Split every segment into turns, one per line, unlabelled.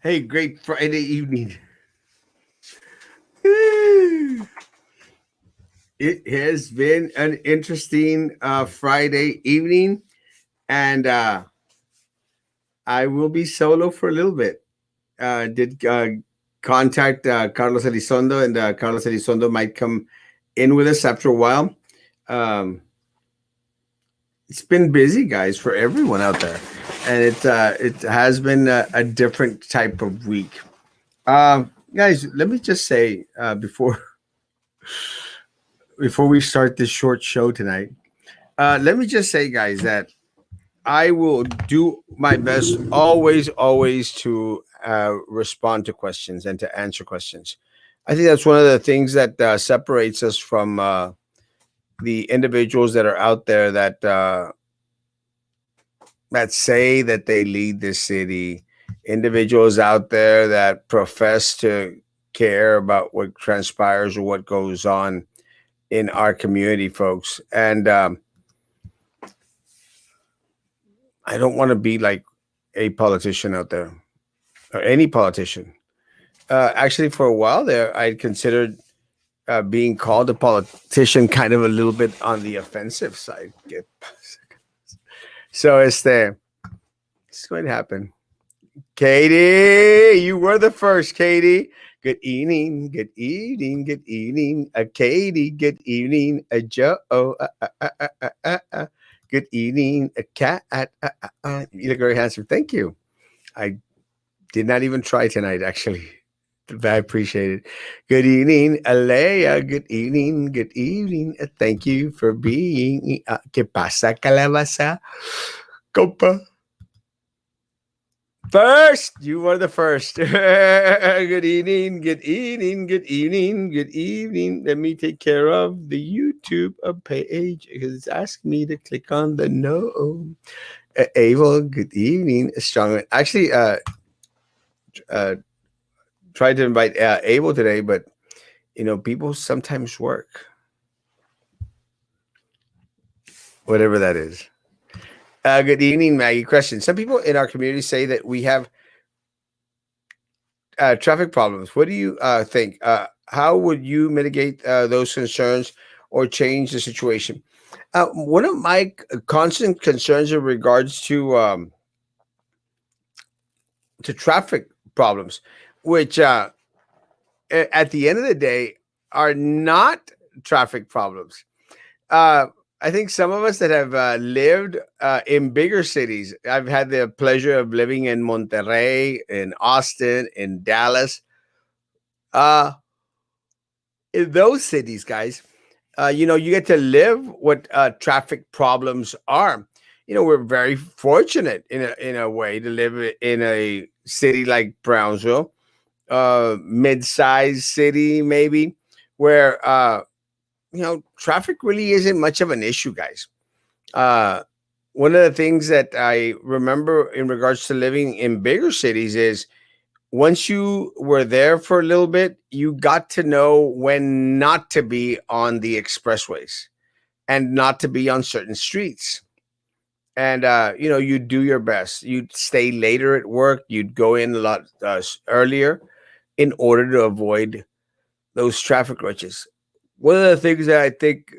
Hey, great Friday evening. It has been an interesting Friday evening, and I will be solo for a little bit. Did contact Carlos Elizondo, and Carlos Elizondo might come in with us after a while. Um, it's been busy, guys, for everyone out there, and it has been a different type of week. Guys, let me just say before we start this short show tonight, let me just say, guys, that I will do my best always to respond to questions and to answer questions. I think that's one of the things that separates us from the individuals that are out there that say that they lead this city, individuals out there that profess to care about what transpires or what goes on in our community, folks. And I don't want to be like a politician out there or any politician. Actually, for a while there, I considered being called a politician kind of a little bit on the offensive side. So it's going to happen. Katie, you were the first, Katie. Good evening, good evening, good evening. Katie, good evening. Joe, good evening. A cat. You look very handsome. Thank you. I did not even try tonight, actually. But I appreciate it. Good evening, Alea. Good evening. Good evening. Thank you for being. ¿Qué pasa, calabaza? Compa. First, you were the first. Good evening. Good evening. Good evening. Good evening. Let me take care of the YouTube page because it's asking me to click on the no. Abel, good evening. Strong. Actually, uh, tried to invite Abel today, but people sometimes work, whatever that is. Good evening, Maggie. Question: some people in our community say that we have traffic problems. What do you think? How would you mitigate those concerns or change the situation? One of my constant concerns in regards to traffic problems, which at the end of the day are not traffic problems. Uh, I think some of us that have lived in bigger cities, I've had the pleasure of living in Monterrey, in Austin, in Dallas. Uh, in those cities, guys, you get to live what traffic problems are. We're very fortunate in a way to live in a city like Brownsville, mid-sized city maybe, where traffic really isn't much of an issue, guys. Uh, One of the things that I remember in regards to living in bigger cities is once you were there for a little bit, you got to know when not to be on the expressways and not to be on certain streets. And you'd do your best. You'd stay later at work. You'd go in a lot earlier in order to avoid those traffic glitches. One of the things that I think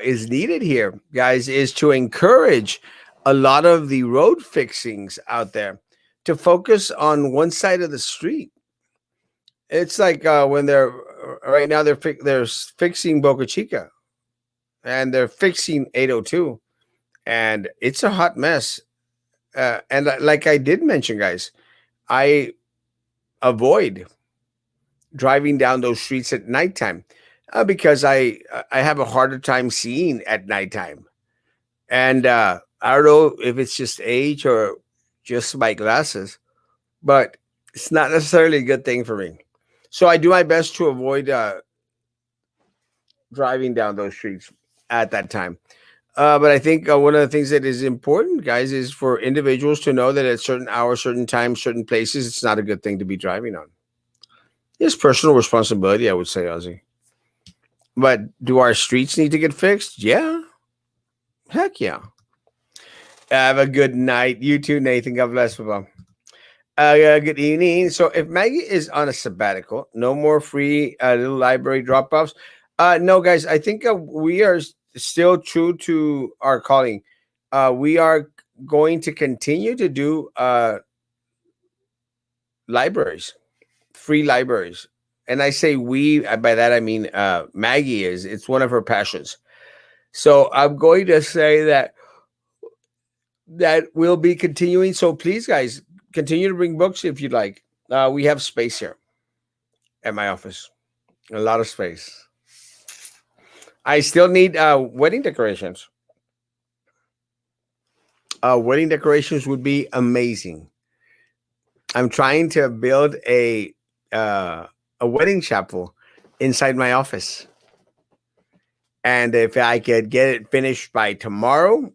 is needed here, guys, is to encourage a lot of the road fixings out there to focus on one side of the street. It's like when they're right now they're fixing Boca Chica and they're fixing 802, and it's a hot mess. And like I did mention, guys, I avoid driving down those streets at nighttime because I have a harder time seeing at nighttime, and I don't know if it's just age or just my glasses, but it's not necessarily a good thing for me. So I do my best to avoid driving down those streets at that time. But I think one of the things that is important, guys, is for individuals to know that at certain hours, certain times, certain places, it's not a good thing to be driving on. It's personal responsibility, I would say, Ozzy. But do our streets need to get fixed? Yeah. Heck yeah. Have a good night. You too, Nathan. God bless. Bye. Good evening. So, if Maggie is on a sabbatical, no more free little library drop offs. No, guys, I think we are still true to our calling. We are going to continue to do libraries, free libraries. And I say we, by that I mean Maggie is. It's one of her passions. So, I'm going to say that we'll be continuing. So, please, guys, continue to bring books if you'd like. We have space here at my office. A lot of space. I still need wedding decorations. Wedding decorations would be amazing. I'm trying to build a wedding chapel inside my office, and if I could get it finished by tomorrow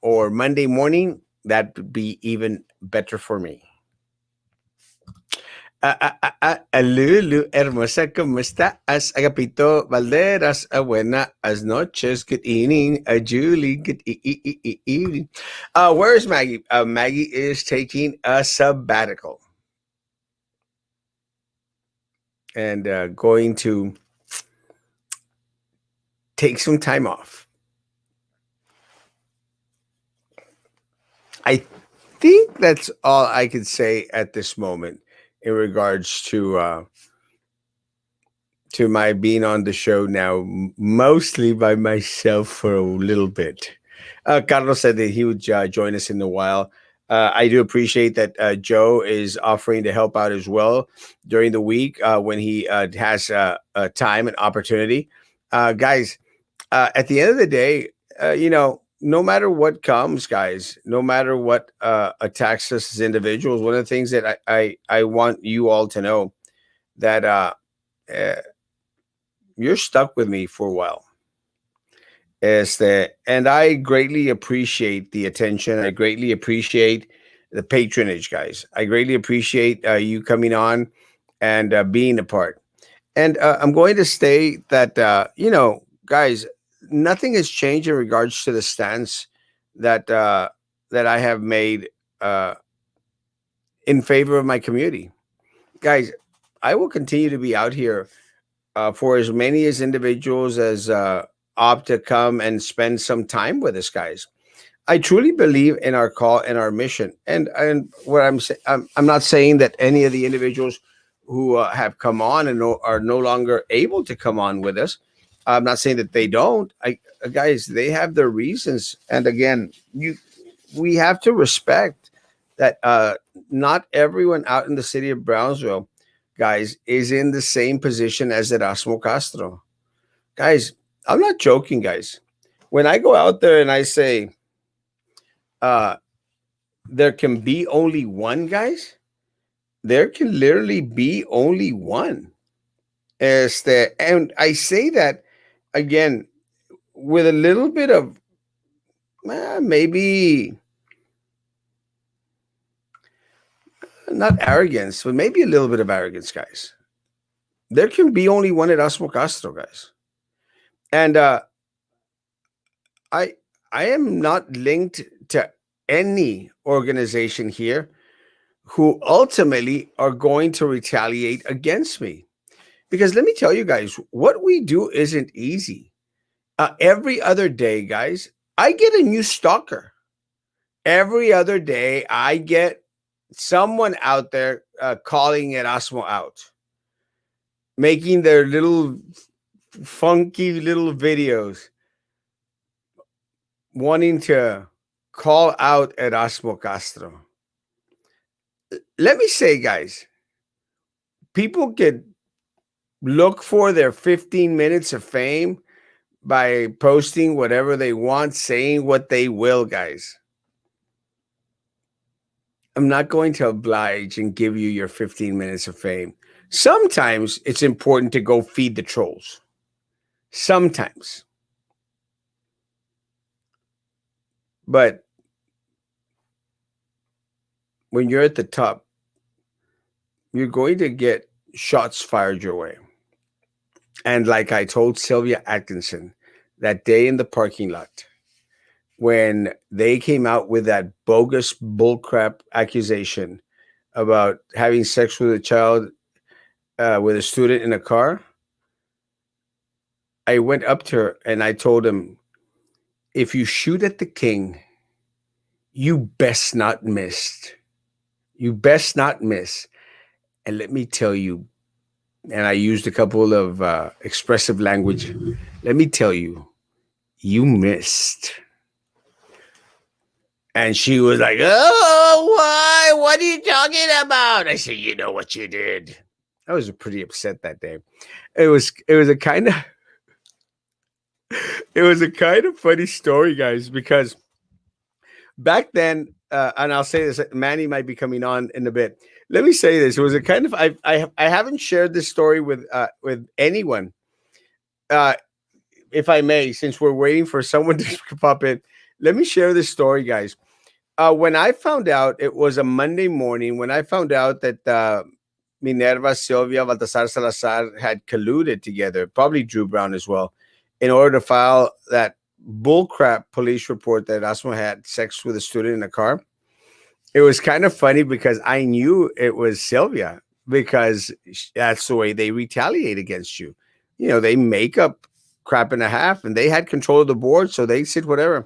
or Monday morning, that would be even better for me. Lulu, hermosa, ¿cómo estás? Agapito Valderas, buenas noches, good evening, Julie, good evening. Where is Maggie? Maggie is taking a sabbatical and going to take some time off. I think that's all I could say at this moment in regards to my being on the show now, mostly by myself for a little bit. Carlos said that he would join us in a while. I do appreciate that Joe is offering to help out as well during the week when he has time and opportunity. Guys, at the end of the day, no matter what comes, guys, no matter what attacks us as individuals, one of the things that I want you all to know that uh, you're stuck with me for a while. And I greatly appreciate the attention. I greatly appreciate the patronage, guys. I greatly appreciate you coming on and being a part. And I'm going to state that, guys, nothing has changed in regards to the stance that I have made uh, in favor of my community. Guys, I will continue to be out here for as many as individuals as opt to come and spend some time with us, guys. I truly believe in our call and our mission. And what I'm not saying that any of the individuals who have come on and are no longer able to come on with us. I'm not saying that they don't. Guys, they have their reasons. And again, we have to respect that not everyone out in the city of Brownsville, guys, is in the same position as Erasmo Castro. Guys, I'm not joking, guys. When I go out there and I say uh, there can be only one, guys, there can literally be only one. And I say that again with a little bit of maybe not arrogance, but maybe a little bit of arrogance, guys. There can be only one Erasmo Castro, guys. And I I am not linked to any organization here who ultimately are going to retaliate against me. Because let me tell you guys, what we do isn't easy. Every other day, guys, I get a new stalker. Every other day, I get someone out there calling Erasmo out, making their little funky little videos, wanting to call out Erasmo Castro. Let me say, guys, people could look for their 15 minutes of fame by posting whatever they want, saying what they will, guys. I'm not going to oblige and give you your 15 minutes of fame. Sometimes it's important to go feed the trolls. Sometimes. But when you're at the top, you're going to get shots fired your way. And like I told Sylvia Atkinson that day in the parking lot, when they came out with that bogus bullcrap accusation about having sex with a child, with a student in a car, I went up to her and I told him, if you shoot at the king, you best not miss. You best not miss. And let me tell you, and I used a couple of expressive language. Let me tell you, you missed. And she was like, "Oh, why? What are you talking about?" I said, "You know what you did." I was pretty upset that day. It was a kind of it was a kind of funny story, guys, because back then, and I'll say this, Manny might be coming on in a bit. Let me say this: it was a kind of I haven't shared this story with anyone, uh, if I may, since we're waiting for someone to pop in. Let me share this story, guys. When I found out, it was a Monday morning, when I found out that Minerva, Sylvia, Baltasar Salazar had colluded together, probably Drew Brown as well, in order to file that bullcrap police report that Erasmo had sex with a student in a car. It was kind of funny because I knew it was Sylvia, because that's the way they retaliate against you. They make up crap and a half, and they had control of the board, so they said whatever.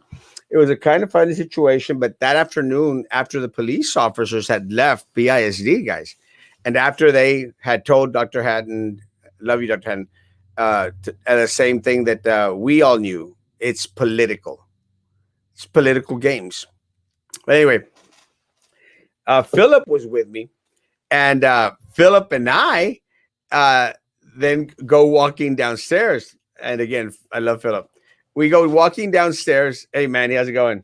It was a kind of funny situation, but that afternoon, after the police officers had left BISD, guys, and after they had told Dr. Hatton, love you, Dr. Hatton, the same thing that we all knew, it's political. It's political games. But anyway, Philip was with me, and Philip and I then go walking downstairs. And again, I love Philip. We go walking downstairs. Hey, Manny, how's it going?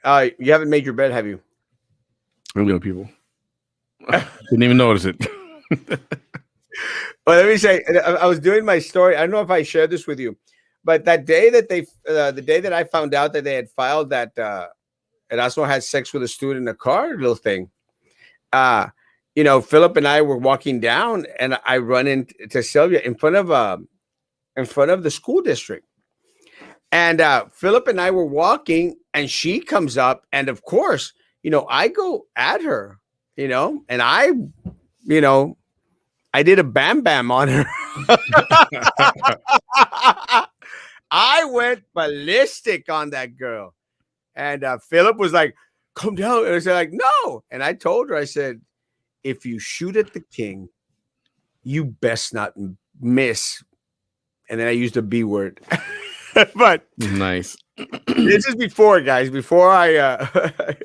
You haven't made your bed, have you?
I'm going, people. Didn't even notice it.
Well, let me say, I was doing my story. I don't know if I shared this with you, but that day that the day that I found out that they had filed that Erasmo had sex with a student in a car, little thing. Philip and I were walking down, and I run into Sylvia in front of the school district. And Philip and I were walking, and she comes up, and of course, I go at her, and I did a bam bam on her. I went ballistic on that girl, and Philip was like, "Calm down," and I was like, "No," and I told her, I said, "If you shoot at the king, you best not miss." And then I used a B word. But
nice.
This is before, guys. Before I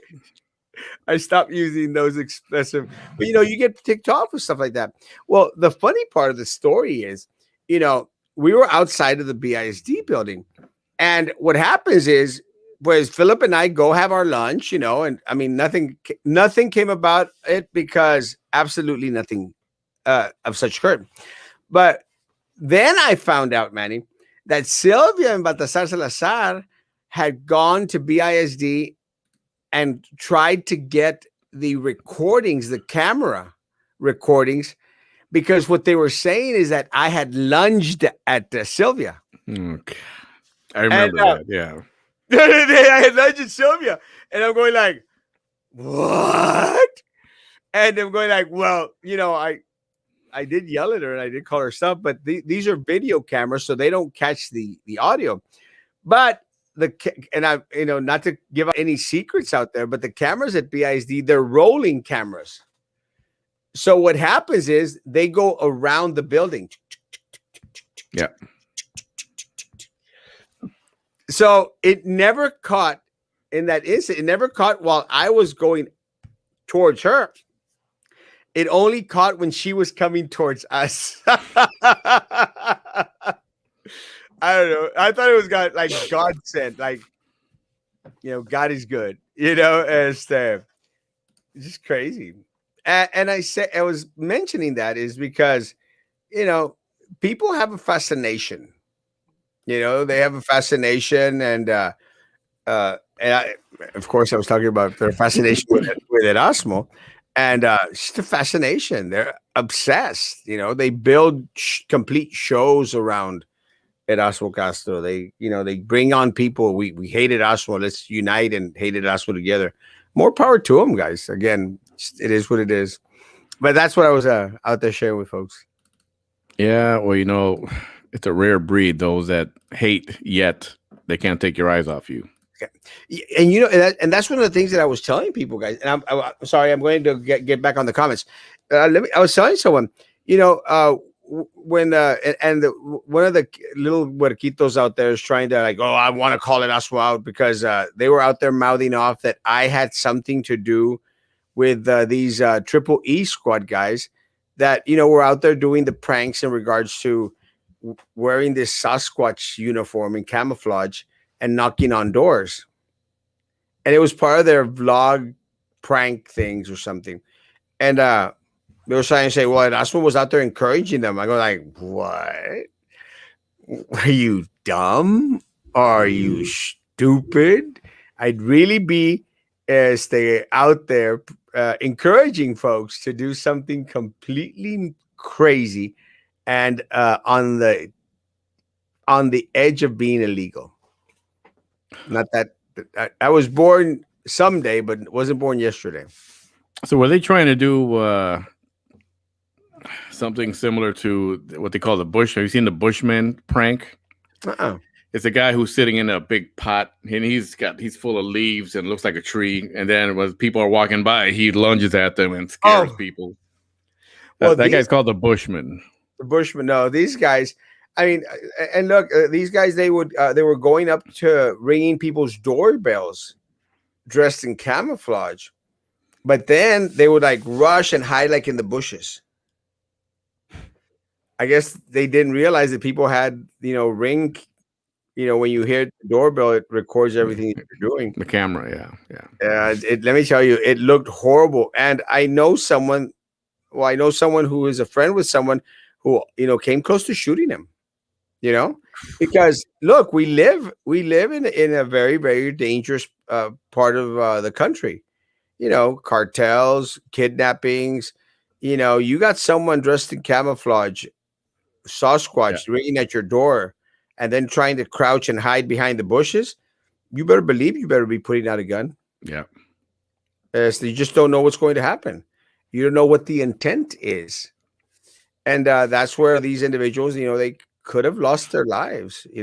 stopped using those expressive. But you get ticked off with stuff like that. Well, the funny part of the story is, we were outside of the BISD building, and what happens is, was Philip and I go have our lunch, and I mean nothing came about it, because absolutely nothing of such occurred. But then I found out, Manny, that Sylvia and Baltasar Salazar had gone to BISD and tried to get the recordings, the camera recordings, because what they were saying is that I had lunged at Sylvia.
Okay. I remember that, yeah.
I had lunged at Sylvia, and I'm going like, what? And I'm going like, well, I did yell at her and I did call her stuff, but these are video cameras, so they don't catch the audio. But and I, not to give out any secrets out there, but the cameras at BISD, they're rolling cameras. So what happens is they go around the building.
Yeah.
So it never caught in that instant. It never caught while I was going towards her. It only caught when she was coming towards us. I don't know. I thought it was God sent. Like, God is good. And it's just crazy. And I was mentioning that is because, people have a fascination. They have a fascination, and of course, I was talking about their fascination with Erasmo. And just a fascination. They're obsessed. They build complete shows around Erasmo Castro. They bring on people. We hate Erasmo. Let's unite and hate Erasmo together. More power to them, guys. Again, It is what it is. But that's what I was out there sharing with folks.
Yeah, well, it's a rare breed. Those that hate yet they can't take your eyes off you.
Okay. And and that's one of the things that I was telling people, guys. And I'm sorry, I'm going to get back on the comments. I was telling someone, when one of the little huerquitos out there is trying to like, oh, I want to call it Erasmo out because they were out there mouthing off that I had something to do with these Triple E squad guys that were out there doing the pranks in regards to wearing this Sasquatch uniform and camouflage and knocking on doors, and it was part of their vlog prank things or something. And they were trying to say, well, that's what was out there encouraging them. I go like, what? Are you dumb? Are you stupid? I'd really be stay out there encouraging folks to do something completely crazy and on the edge of being illegal. Not that I was born someday, but wasn't born yesterday.
So were they trying to do something similar to what they call the bush? Have you seen the Bushman prank?
Uh-uh.
It's a guy who's sitting in a big pot and he's full of leaves and looks like a tree. And then when people are walking by, he lunges at them and scares people. Well, that guy's called the Bushman.
The Bushman. No, these guys. I mean, and look, these guys. They were going up to ringing people's doorbells, dressed in camouflage, but then they would like rush and hide like in the bushes. I guess they didn't realize that people had ring. When you hear the doorbell, it records everything you're doing.
The camera, yeah.
Let me tell you, it looked horrible. And I know someone. Well, I know someone who is a friend with someone who came close to shooting him. Because look, we live in a very, very dangerous part of the country. Cartels, kidnappings. You got someone dressed in camouflage, Sasquatch, ringing at your door, and then trying to crouch and hide behind the bushes. You better believe you better be putting out a gun.
Yeah.
So you just don't know what's going to happen. You don't know what the intent is. And that's where these individuals, they could have lost their lives, I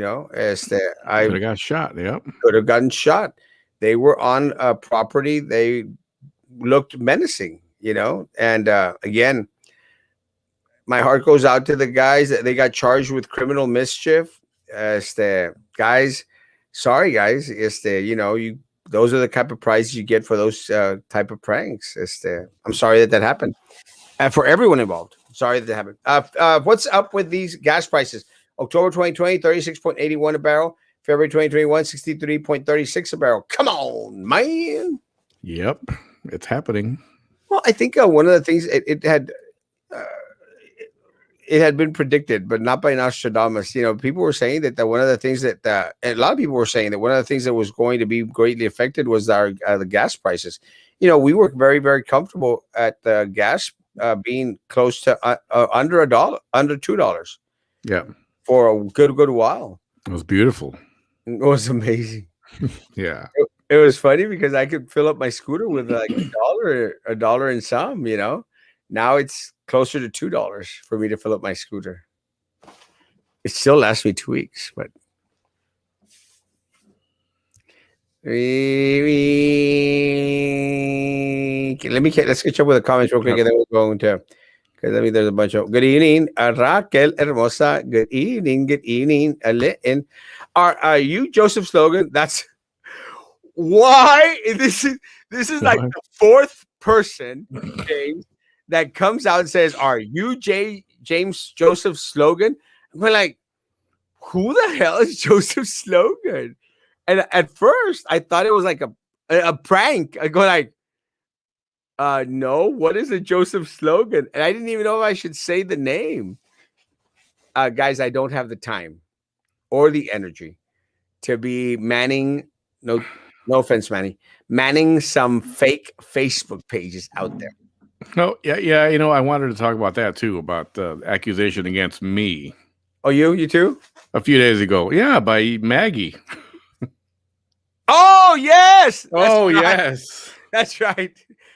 could have got shot. Yeah.
Could have gotten shot. They were on a property. They looked menacing, and again, my heart goes out to the guys that they got charged with criminal mischief. Guys, sorry guys, those are the type of prizes you get for those type of pranks. I'm sorry that happened, and for everyone involved. Sorry that happened. What's up with these gas prices? October 2020, 36.81 a barrel. February 2021, 63.36 a barrel. Come on, man.
Yep, it's happening.
Well, I think one of the things it had been predicted, but not by Nostradamus. People were saying that one of the things that a lot of people were saying that one of the things that was going to be greatly affected was the gas prices. We were very, very comfortable at the gas being close to under $1, under $2.
Yeah,
for a good while.
It was beautiful.
It was amazing.
Yeah,
it was funny because I could fill up my scooter with like a dollar and some. Now it's closer to $2 for me to fill up my scooter. It still lasts me 2 weeks, but let's catch up with the comments real quick, and then we're going to. Because there's a bunch of good evening, Raquel Hermosa. Good evening, Alain. Are you Joseph Slogan? That's why this is like the fourth person, James, that comes out and says, "Are you James Joseph Slogan?" We're like, who the hell is Joseph Slogan? And at first, I thought it was like a prank. I go like, no, what is a Joseph Slogan? And I didn't even know if I should say the name. Guys, I don't have the time or the energy to be manning. No offense, manning some fake Facebook pages out there.
No, yeah. I wanted to talk about that too, about the accusation against me.
Oh, you too?
A few days ago. Yeah, by Maggie.
Oh, yes.
Yes.
That's right.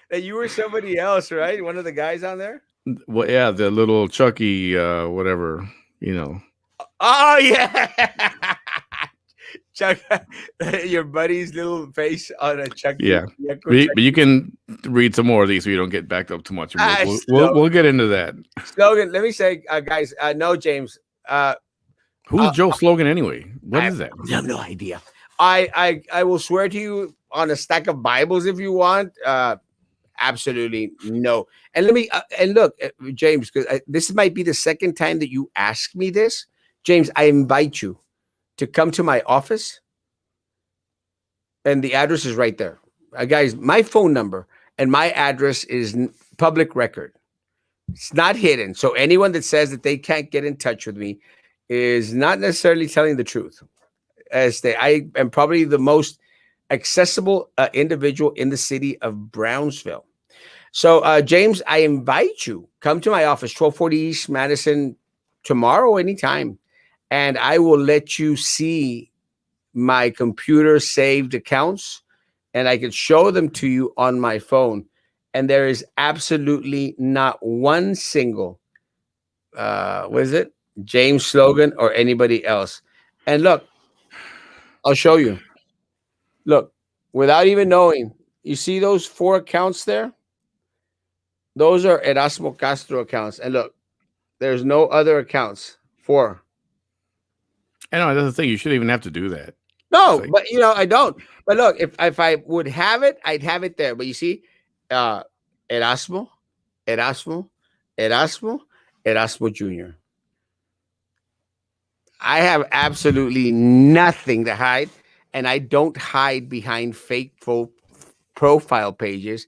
that you were somebody else, right? One of the guys on there.
Well, yeah, the little Chucky, whatever, you know.
Oh yeah, Chuck, your buddy's little face on a Chucky.
Yeah,
Yucko Chucky.
but you can read some more of these so you don't get backed up too much, and
Slogan.
we'll get into that.
Slogan. Let me say, guys. No, James.
Who's Joe Slogan anyway? What is that?
I have no idea. I will swear to you on a stack of Bibles if you want. Absolutely no. And let me and look, James, because this might be the second time that you ask me this. James, I invite you to come to my office, and the address is right there. Guys, my phone number and my address is public record. It's not hidden. So anyone that says that they can't get in touch with me is not necessarily telling the truth. I am probably the most accessible individual in the city of Brownsville. So, James, I invite you, come to my office, 1240 East Madison, tomorrow, anytime, and I will let you see my computer saved accounts, and I can show them to you on my phone. And there is absolutely not one single, what is it? James Slogan or anybody else. And look, I'll show you. Look, without even knowing, you see those 4 accounts there? Those are Erasmo Castro accounts. And look, there's no other accounts. 4.
I know that's the thing. You shouldn't even have to do that.
No, like, but I don't. But look, if I would have it, I'd have it there. But you see, Erasmo, Erasmo, Erasmo, Erasmo Jr. I have absolutely nothing to hide, and I don't hide behind fake profile pages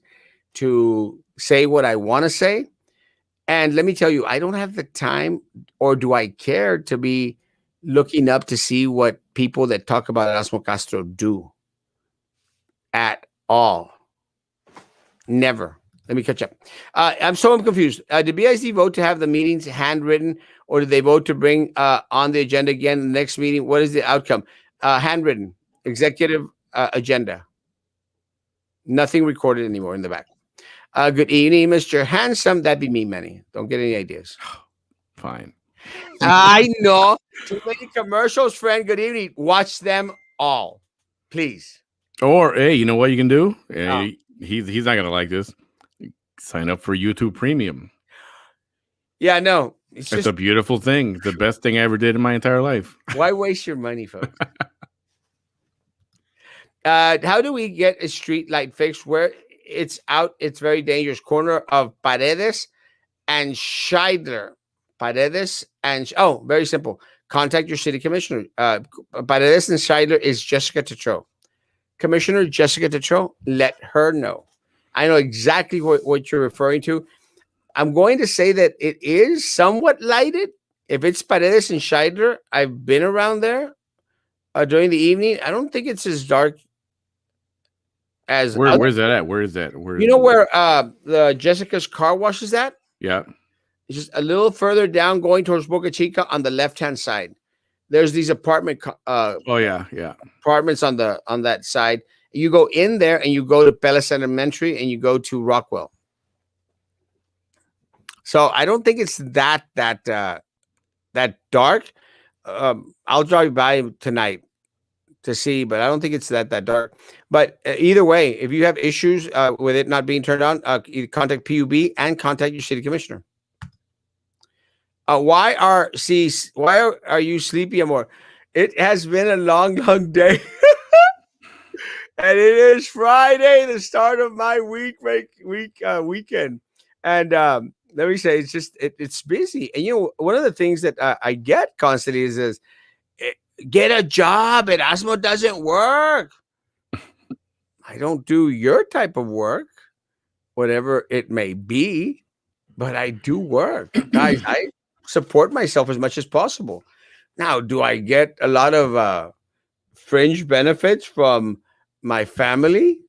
to say what I want to say. And let me tell you, I don't have the time, or do I care to be looking up to see what people that talk about Erasmo Castro do at all. Never. Let me catch up. I'm confused. Did BIC vote to have the meetings handwritten, or did they vote to bring on the agenda again in the next meeting? What is the outcome? Handwritten, executive agenda. Nothing recorded anymore in the back. Good evening, Mr. Handsome. That'd be me, Manny. Don't get any ideas.
Fine.
I know. Too many commercials, friend. Good evening. Watch them all, please.
Or, hey, you know what you can do? He's not going to like this. Sign up for YouTube Premium.
Yeah, no.
It's a beautiful thing. The best thing I ever did in my entire life.
Why waste your money, folks? How do we get a street light fixed where it's out? It's very dangerous. Corner of Paredes and Scheidler. Paredes and very simple. Contact your city commissioner. Paredes and Scheidler is Jessica Tetreault. Commissioner Jessica Tetreault, let her know. I know exactly what you're referring to. I'm going to say that it is somewhat lighted. If it's Paredes and Scheidler, I've been around there during the evening. I don't think it's as dark as.
Where's that at? Where is that?
Where the Jessica's car wash is at?
Yeah.
It's just a little further down going towards Boca Chica on the left-hand side. There's these apartments on that side. You go in there and you go to Pellis Elementary and you go to Rockwell. So I don't think it's that dark. I'll drive by tonight to see, but I don't think it's that dark. But either way, if you have issues with it not being turned on, contact PUB and contact your city commissioner. Why are you sleepy, Amor? It has been a long day. And it is Friday, the start of my weekend. And let me say, it's just it's busy. And one of the things that I get constantly is get a job. Erasmo doesn't work. I don't do your type of work, whatever it may be, but I do work, guys. I support myself as much as possible. Now, do I get a lot of fringe benefits from my family?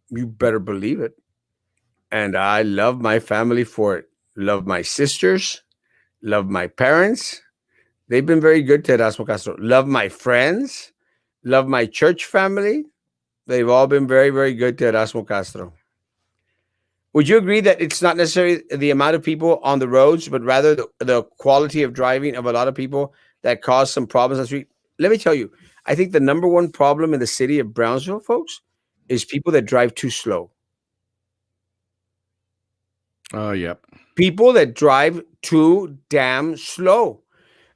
You better believe it. And I love my family for it. Love my sisters. Love my parents. They've been very good to Erasmo Castro. Love my friends. Love my church family. They've all been very, very good to Erasmo Castro. Would you agree that it's not necessarily the amount of people on the roads, but rather the quality of driving of a lot of people that cause some problems on the street? Let me tell you, I think the number one problem in the city of Brownsville, folks, is people that drive too slow.
Oh, yep.
People that drive too damn slow.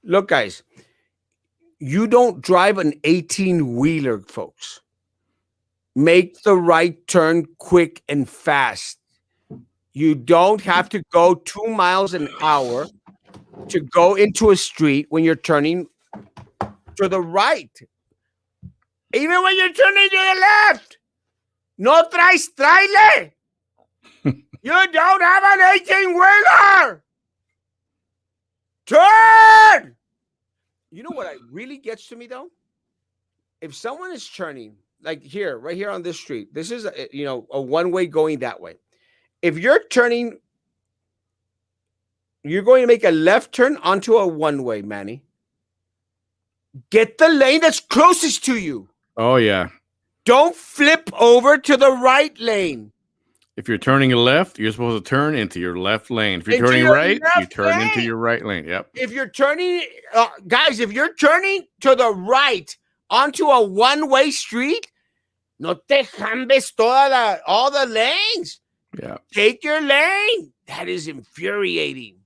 Look, guys, you don't drive an 18-wheeler, folks. Make the right turn quick and fast. You don't have to go 2 miles an hour to go into a street when you're turning to the right. Even when you're turning to the left. No traes trailer. You don't have an 18-wheeler. Turn. You know what really gets to me, though? If someone is turning, like here, right here on this street, this is a one-way going that way. If you're turning, you're going to make a left turn onto a one-way, Manny. Get the lane that's closest to you.
Oh, yeah.
Don't flip over to the right lane.
If you're turning left, you're supposed to turn into your left lane. If you're turning right, you turn into your right lane. Yep.
If you're turning, guys, if you're turning to the right onto a one-way street, no te jambes all the lanes.
Yeah.
Take your lane. That is infuriating.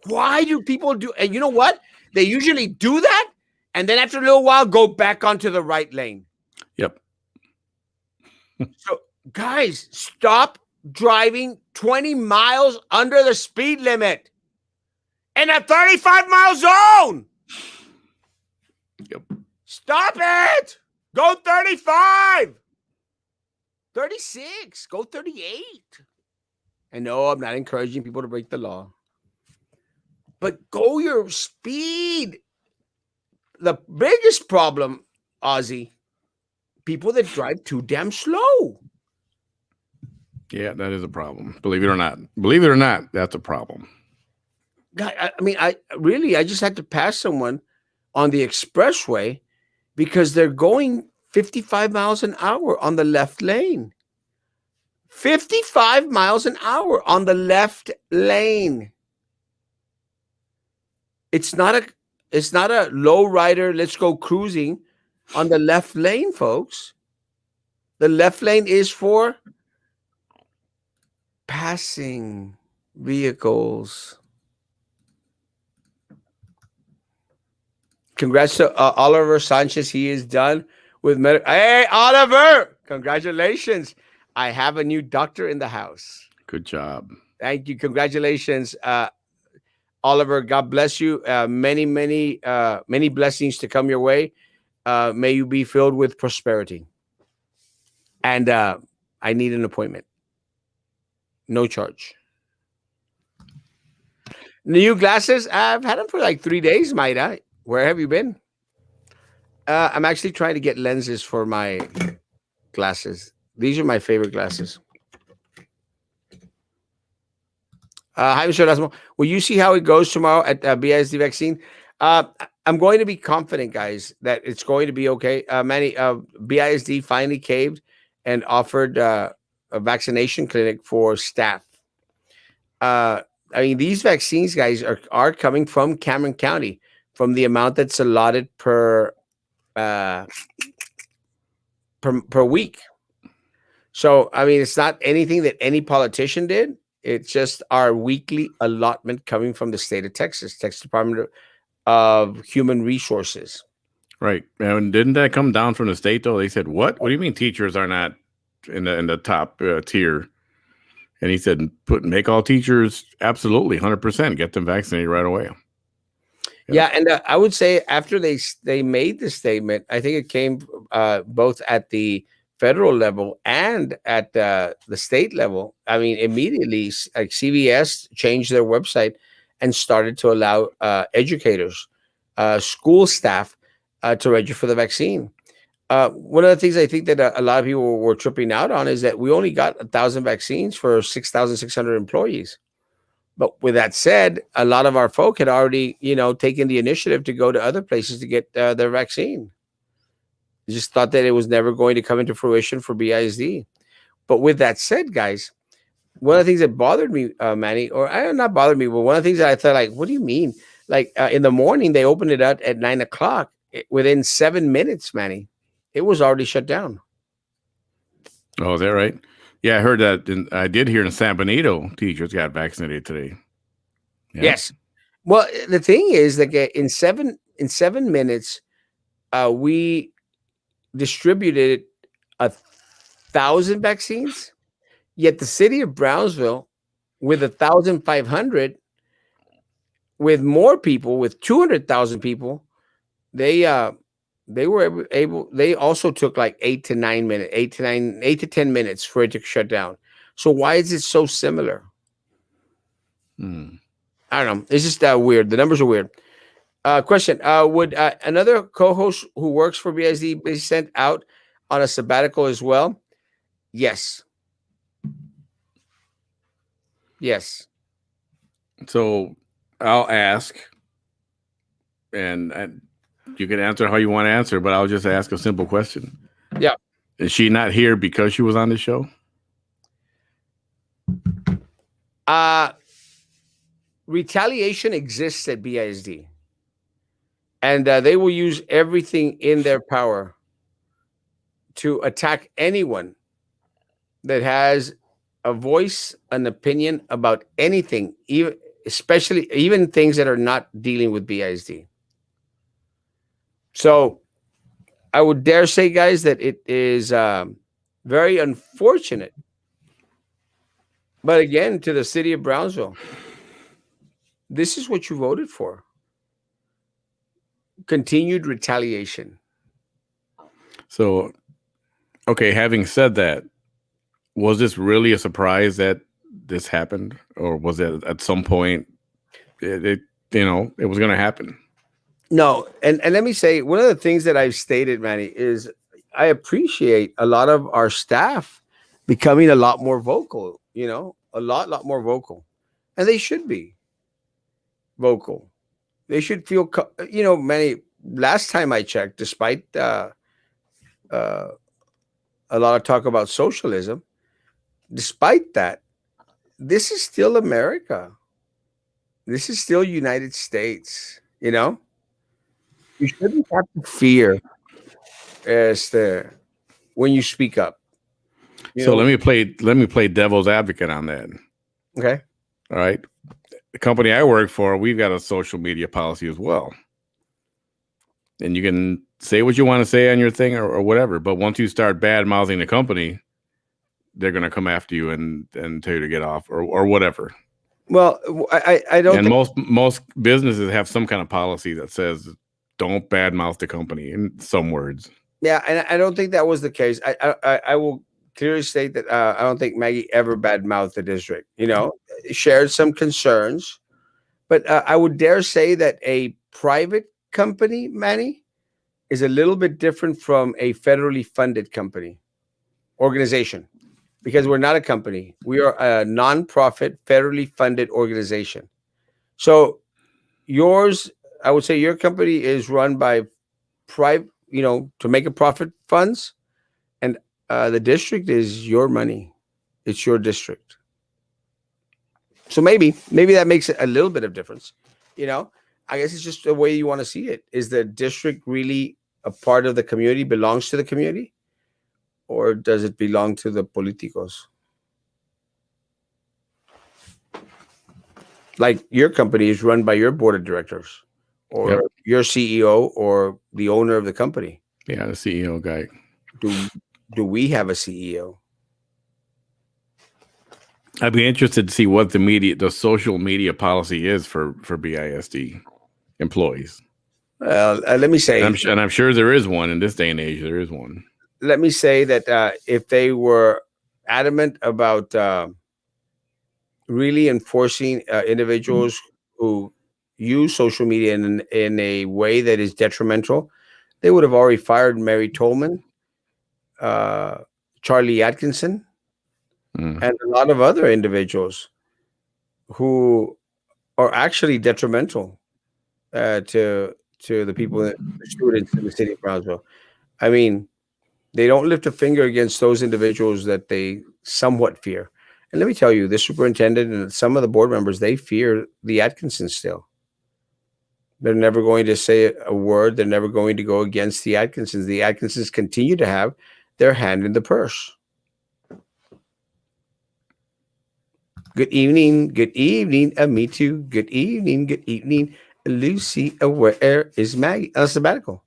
Why do people do? And you know what? They usually do that, and then after a little while, go back onto the right lane.
Yep.
So, guys, stop driving 20 miles under the speed limit in a 35-mile zone.
Yep.
Stop it. Go 35. 36. Go 38. And no, I'm not encouraging people to break the law. But go your speed. The biggest problem, Ozzy, people that drive too damn slow.
Yeah, that is a problem. Believe it or not. Believe it or not, that's a problem.
I mean, I just had to pass someone on the expressway because they're going 55 miles an hour on the left lane. 55 miles an hour on the left lane. It's not a low rider, let's go cruising on the left lane, folks. The left lane is for passing vehicles. Congrats to Oliver Sanchez. He is done with Hey, Oliver! Congratulations. I have a new doctor in the house.
Good job.
Thank you. Congratulations, Oliver. God bless you. Many blessings to come your way. May you be filled with prosperity. And I need an appointment. No charge. New glasses. I've had them for like 3 days, might I? Where have you been? I'm actually trying to get lenses for my glasses. These are my favorite glasses. Hi, Mr. Erasmo. Will you see how it goes tomorrow at BISD vaccine? I'm going to be confident, guys, that it's going to be okay. Manny, BISD finally caved and offered a vaccination clinic for staff. I mean, these vaccines, guys, are coming from Cameron County, from the amount that's allotted per week. So, I mean, it's not anything that any politician did. It's just our weekly allotment coming from the state of Texas Department of Human Resources.
Right. And didn't that come down from the state, though? They said, what? What do you mean teachers are not in the top tier? And he said, make all teachers absolutely 100%, get them vaccinated right away.
Yeah, and I would say after they made the statement, I think it came both at the federal level and at the state level. I mean, immediately, like CVS changed their website and started to allow educators, school staff, to register for the vaccine. One of the things I think that a lot of people were tripping out on is that we only got 1,000 vaccines for 6,600 employees. But with that said, a lot of our folk had already, taken the initiative to go to other places to get their vaccine. They just thought that it was never going to come into fruition for BISD. But with that said, guys, one of the things that bothered me, Manny, or not bothered me, but one of the things that I thought, like, what do you mean? Like in the morning, they opened it up at 9 o'clock. Within 7 minutes, Manny, it was already shut down.
Oh, is that right? Yeah, I heard that. I did hear in San Benito, teachers got vaccinated today. Yeah.
Yes. Well, the thing is that in 7 minutes, we distributed 1,000 vaccines. Yet the city of Brownsville, with 1,500, with more people, with 200,000 people, they were able. They also took like 8 to 9 minutes, 8 to 9, 8 to 10 minutes for it to shut down. So why is it so similar?
Hmm.
I don't know. It's just weird. The numbers are weird. Question: would another co-host who works for BISD be sent out on a sabbatical as well? Yes. Yes.
So I'll ask, and you can answer how you want to answer, but I'll just ask a simple question.
Yeah.
Is she not here because she was on the show?
Retaliation exists at BISD, and they will use everything in their power to attack anyone that has a voice, an opinion about anything, even especially even things that are not dealing with BISD. So I would dare say, guys, that it is very unfortunate. But again, to the city of Brownsville, this is what you voted for: continued retaliation.
So, okay, having said that, was this really a surprise that this happened, or was it at some point it it was going to happen?
No, and let me say, one of the things that I've stated, Manny, is I appreciate a lot of our staff becoming a lot more vocal. A lot more vocal, and they should be vocal. They should feel, Manny. Last time I checked, despite uh, a lot of talk about socialism, despite that, this is still America. This is still United States. You shouldn't have to fear as the when you speak up. You
So
know,
let me play devil's advocate on that.
okay.
All right, the company I work for, we've got a social media policy as well, and you can say what you want to say on your thing or whatever. But once you start bad mouthing the company, they're going to come after you and tell you to get off or whatever.
Well, I don't
And
think.
most businesses have some kind of policy that says don't badmouth the company in some words.
Yeah, and I don't think that was the case. I will clearly state that I don't think Maggie ever badmouthed the district. Shared some concerns, but I would dare say that a private company, Manny, is a little bit different from a federally funded company organization, because we're not a company. We are a nonprofit, federally funded organization. So yours, I would say, your company is run by private, to make a profit funds, and the district is your money. It's your district. So maybe that makes a little bit of difference. You know, I guess it's just the way you want to see it. Is the district really a part of the community, belongs to the community, or does it belong to the politicos? Like your company is run by your board of directors, or
Yep.
your CEO, or the owner of the company.
Yeah, the CEO guy.
Do do we have a CEO?
I'd be interested to see what the social media policy is for BISD employees.
Let me
And
say,
I'm sure there is one in this day and age. There is one.
that if they were adamant about really enforcing individuals who use social media in a way that is detrimental, they would have already fired Mary Tolman, uh, Charlie Atkinson,
Mm.
and a lot of other individuals who are actually detrimental to the people, the students in the city of Brownsville. I mean, They don't lift a finger against those individuals that they somewhat fear. And let me tell you, the superintendent and some of the board members, they fear the Atkinsons still. They're never going to say a word. They're never going to go against the Atkinsons. The Atkinsons continue to have their hand in the purse. Good evening, me too. Good evening, Lucy. Where is Maggie? Sabbatical.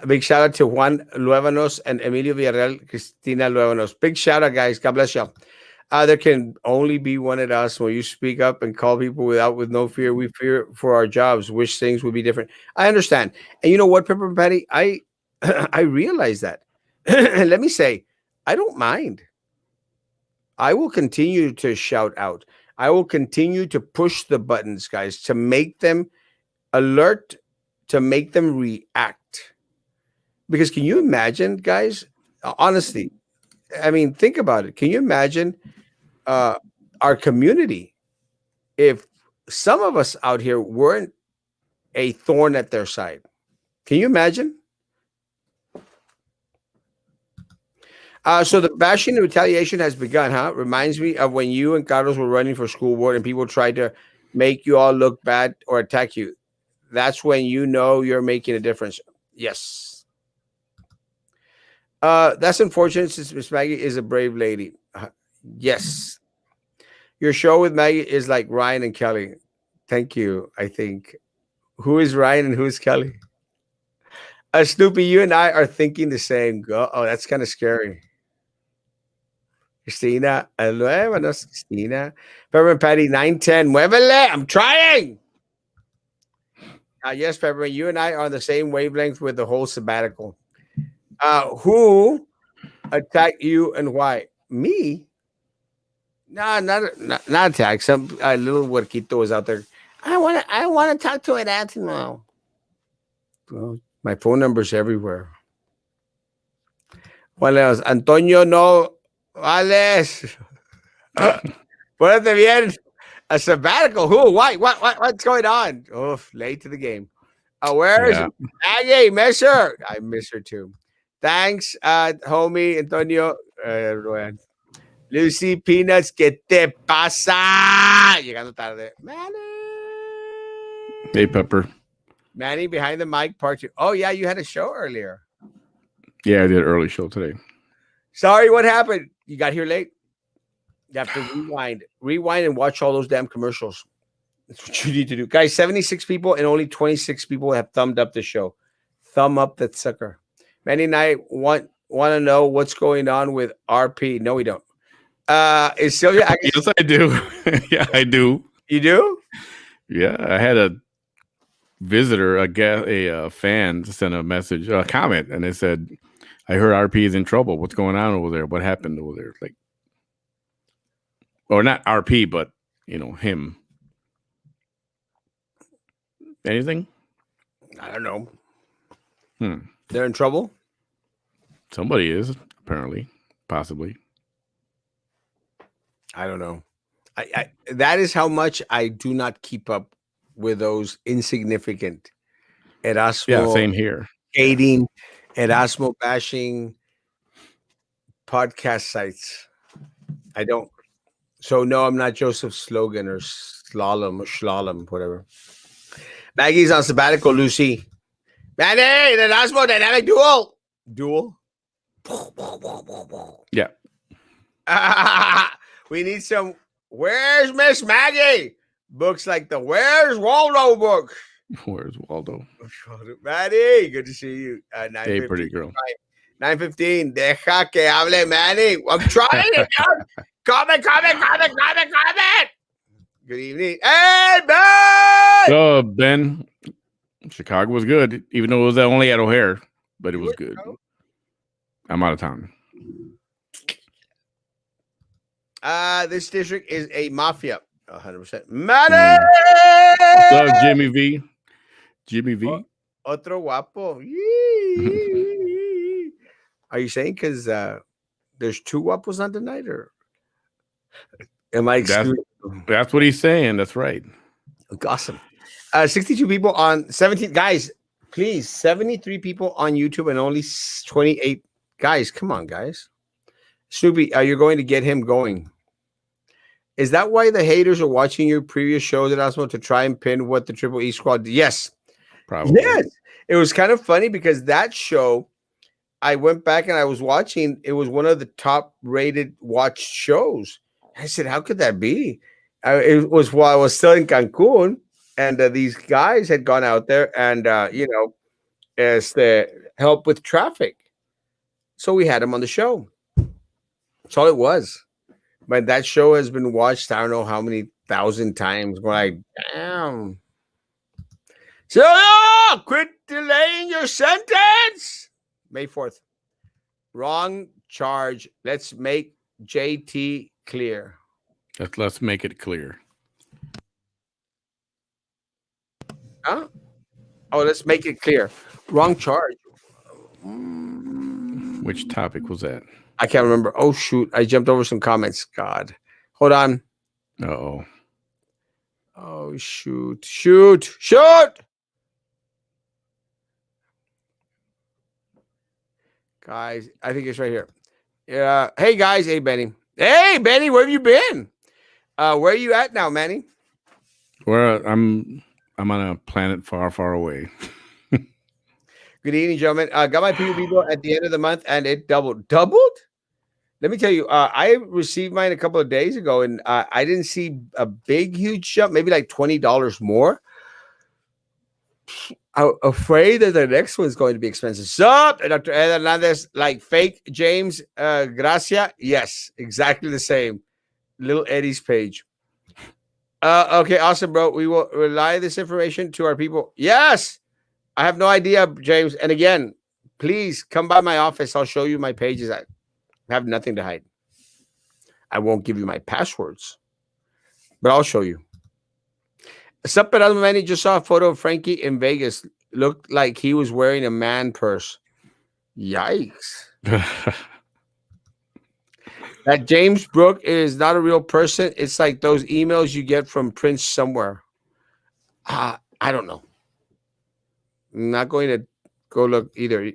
Big shout out to Juan Luevanos and Emilio Villarreal, Cristina Luevanos. Big shout out, guys. God bless y'all. There can only be one of us. When you speak up and call people with no fear, we fear for our jobs. Wish things would be different. I understand, and you know what, Pepper and Patty, I I realize that. And let me say, I don't mind. I will continue to shout out. I will continue to push the buttons, guys, to make them alert, to make them react. Because can you imagine, guys? Honestly, I mean, think about it. Can you imagine our community if some of us out here weren't a thorn at their side? Can you imagine? So the bashing and retaliation has begun, huh? Reminds me of when you and Carlos were running for school board and people tried to make you all look bad or attack you. That's when you know you're making a difference. Yes. That's unfortunate since Miss Maggie is a brave lady. Yes. Your show with Maggie is like Ryan and Kelly. Thank you, I think. Who is Ryan and who is Kelly? Snoopy, you and I are thinking the same. Oh, that's kind of scary. Christina, buenos, Christina. Peppermint Patty, 910. Muévele. I'm trying. Yes, Peppermint, you and I are on the same wavelength with the whole sabbatical. Who attacked you and why? Me? No, not attack. Some little huerquito was out there. I want to talk to Erasmo. Well, my phone number's everywhere. What else? Antonio, no. Vales. Ponete bien. A sabbatical. Who? Why? What's going on? Oh, late to the game. Where is Maggie? Miss her. I miss her too. Thanks, homie Antonio. Lucy Peanuts, ¿qué te pasa? Llegando tarde. Manny.
Hey, Pepper.
Manny behind the mic, part 2. Oh, yeah, you had a show earlier.
Yeah, I did an early show today.
Sorry, what happened? You got here late? You have to rewind and watch all those damn commercials. That's what you need to do. Guys, 76 people and only 26 people have thumbed up the show. Thumb up that sucker. Manny and I want to know what's going on with RP. No, we don't. Is Sylvia?
Yes, I do. Yeah, I do.
You do?
Yeah, I had a visitor, a fan, sent a message, a comment, and they said, "I heard RP is in trouble. What's going on over there? What happened over there?" Like, or not RP, but him. Anything?
I don't know. They're in trouble?
Somebody is, apparently. Possibly.
I don't know. I that is how much I do not keep up with those insignificant Erasmo.
Yeah, same here.
Hating, Erasmo bashing podcast sites. I don't. So no, I'm not Joseph Slogan or Slalom, whatever. Maggie's on sabbatical, Lucy. Manny, the Erasmo dynamic duel.
Yeah.
We need some. Where's Miss Maggie? Books like the Where's Waldo book.
Where's Waldo?
Manny, good to see you.
Hey, pretty girl.
9:15. Deja que hable, Manny. I'm trying it. Comment. Good evening. Hey, Ben!
So, Ben, Chicago was good, even though it was only at O'Hare, but it was good. I'm out of town.
This district is a mafia. 100%. Manny!
What's up, Jimmy V? Jimmy V?
Otro guapo. Are you saying because there's two guapos on tonight, or am I excluded?
That's what he's saying. That's right.
Awesome. 62 people on 17. Guys, Please, 73 people on YouTube and only 28 guys. Come on, guys. Snoopy, you're going to get him going. Is that why the haters are watching your previous shows at Erasmo to try and pin what the Triple E Squad did? Yes.
Probably.
Yes. It was kind of funny because that show, I went back and I was watching, it was one of the top rated watched shows. I said, how could that be? It was while I was still in Cancun, and these guys had gone out there and, as the help with traffic. So we had him on the show. That's all it was. But that show has been watched, I don't know how many thousand times. We're like, damn. So, quit delaying your sentence. May 4th. Wrong charge. Let's make JT clear.
Let's make it clear.
Huh? Oh, let's make it clear. Wrong charge.
Which topic was that?
I can't remember. Oh, shoot. I jumped over some comments. God. Hold on.
Uh-oh.
Oh, shoot. Shoot. Shoot. Guys, I think it's right here. Yeah. Hey, guys. Hey, Benny. Hey, Benny, where have you been? Where are you at now, Manny?
Where I'm on a planet far, far away.
Good evening, gentlemen. Got my PUB bill at the end of the month, and it doubled. Doubled? Let me tell you, I received mine a couple of days ago, and I didn't see a big, huge jump, maybe like $20 more. I'm afraid that the next one's going to be expensive. Sup, Dr. Ed Hernandez, like fake James Gracia? Yes, exactly the same. Little Eddie's page. Okay, awesome, bro. We will rely this information to our people. Yes, I have no idea, James. And again, please come by my office. I'll show you my pages. I have nothing to hide. I won't give you my passwords, but I'll show you. Sup, Erasmo Manny, just saw a photo of Frankie in Vegas. Looked like he was wearing a man purse. Yikes. That James Brooke is not a real person. It's like those emails you get from Prince somewhere. I don't know. I'm not going to go look either.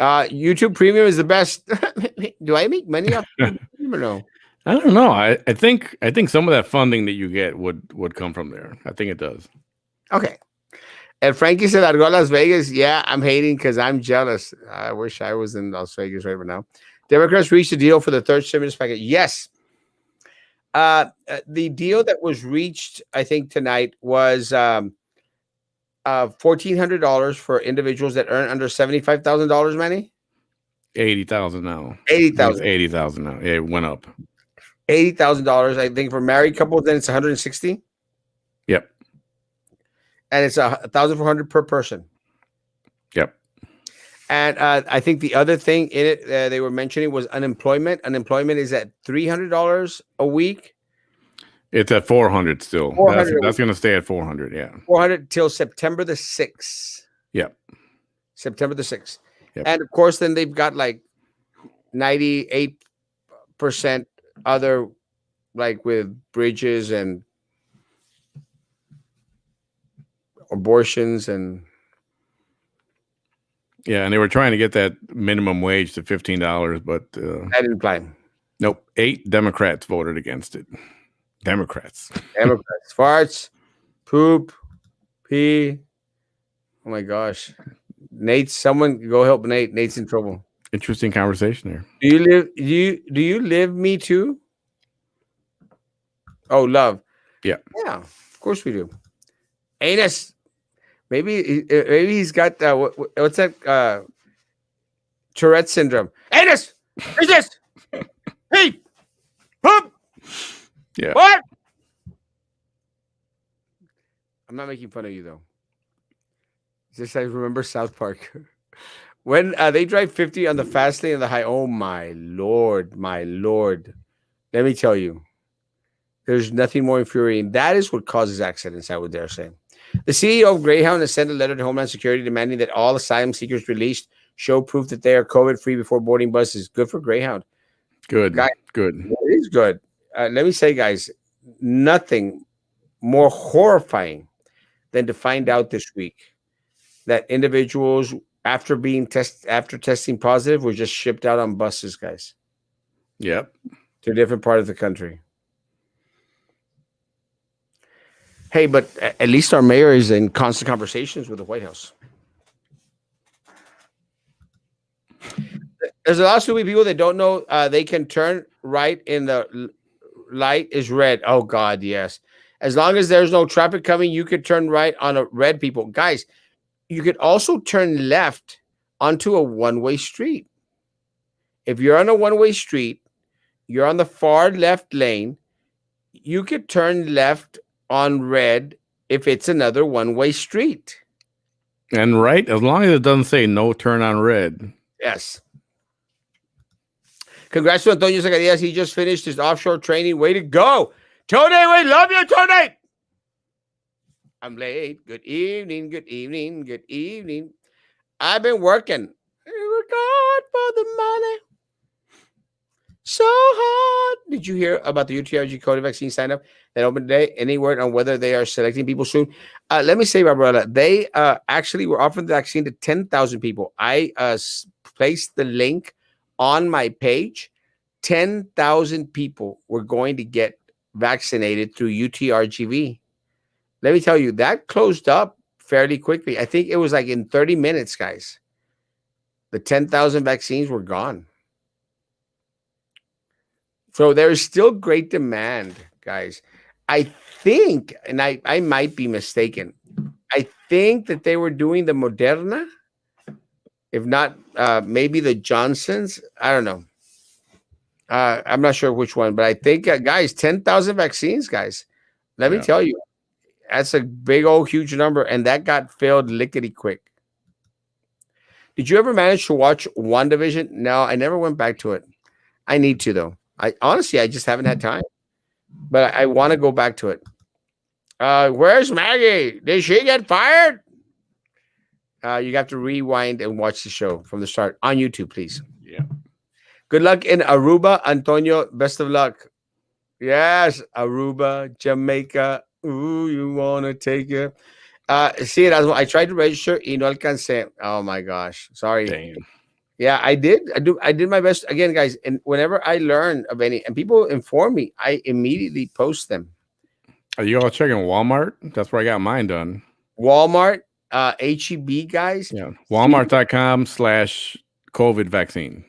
YouTube Premium is the best. Do I make money off YouTube Premium or no?
I don't know. I think some of that funding that you get would come from there. I think it does.
Okay. And Frankie said, I'd go to Las Vegas. Yeah, I'm hating because I'm jealous. I wish I was in Las Vegas right now. Democrats reached a deal for the third stimulus package. Yes. The deal that was reached, I think, tonight was $1,400 for individuals that earn under $75,000, Manny?
80,000 now.
80,000.
80,000 now. Yeah, it went up.
$80,000. I think for married couples, then it's 160.
Yep.
And it's 1,400 per person.
Yep.
And I think the other thing in it they were mentioning was unemployment. Unemployment is at $300 a week.
It's at 400 still.
400
that's going to stay at 400. Yeah.
400 till September the 6th.
Yep.
September the 6th.
Yep.
And of course, then they've got like 98% other, like with bridges and abortions and.
Yeah, and they were trying to get that minimum wage to $15, but
that didn't apply.
Nope. 8 Democrats voted against it. Democrats.
Farts, poop, pee. Oh my gosh. Nate, someone go help Nate. Nate's in trouble.
Interesting conversation there.
Do you live me too? Oh, love.
Yeah.
Yeah, of course we do. Anus. Maybe he's got what's that? Tourette syndrome. Anus. Is this? Hey. Poop.
Yeah.
What? I'm not making fun of you though. Just I remember South Park when they drive 50 on the fast lane and the high. Oh my lord, my lord! Let me tell you, there's nothing more infuriating. That is what causes accidents. I would dare say. The CEO of Greyhound has sent a letter to Homeland Security demanding that all asylum seekers released show proof that they are COVID-free before boarding buses. Good for Greyhound.
Good.
Guys,
good.
It is good. Let me say, guys, nothing more horrifying than to find out this week that individuals after testing positive were just shipped out on buses, guys,
Yep.
to a different part of the country. Hey, but at least our mayor is in constant conversations with the White House. There's a lot of stupid people that don't know they can turn right in the light is red. Oh God, yes. As long as there's no traffic coming, you could turn right on a red. People, guys, you could also turn left onto a one-way street. If you're on a one-way street, you're on the far left lane. You could turn left on red if it's another one-way street.
And right, as long as it doesn't say no turn on red.
Yes. Congrats to Antonio Zacarias. He just finished his offshore training. Way to go. Tony, we love you, Tony. I'm late. Good evening. Good evening. Good evening. I've been working. Work hard for the money. So hard. Did you hear about the UTRG COVID vaccine sign up that opened today? Any word on whether they are selecting people soon? Let me say, my brother, they actually were offering the vaccine to 10,000 people. I placed the link on my page. 10,000 people were going to get vaccinated through UTRGV. Let me tell you, that closed up fairly quickly. I think it was like in 30 minutes, guys. The 10,000 vaccines were gone. So there is still great demand, guys. I think, and I might be mistaken, I think that they were doing the Moderna. If not, maybe the Johnsons. I don't know. I'm not sure which one, but I think, guys, 10,000 vaccines, guys. Let me tell you, that's a big old huge number, and that got filled lickety quick. Did you ever manage to watch WandaVision? No, I never went back to it. I need to, though. I honestly, I just haven't had time, but I want to go back to it. Where's Maggie? Did she get fired? You have to rewind and watch the show from the start on YouTube, please.
Yeah.
Good luck in Aruba, Antonio. Best of luck. Yes, Aruba, Jamaica. Ooh, you wanna take it? See, Erasmo, I tried to register y no alcancé. Oh my gosh, sorry.
Damn.
Yeah, I did. I did my best again, guys. And whenever I learn of any, and people inform me, I immediately post them.
Are you all checking Walmart? That's where I got mine done.
Walmart, HEB, guys.
Yeah, Walmart.com/COVID vaccine.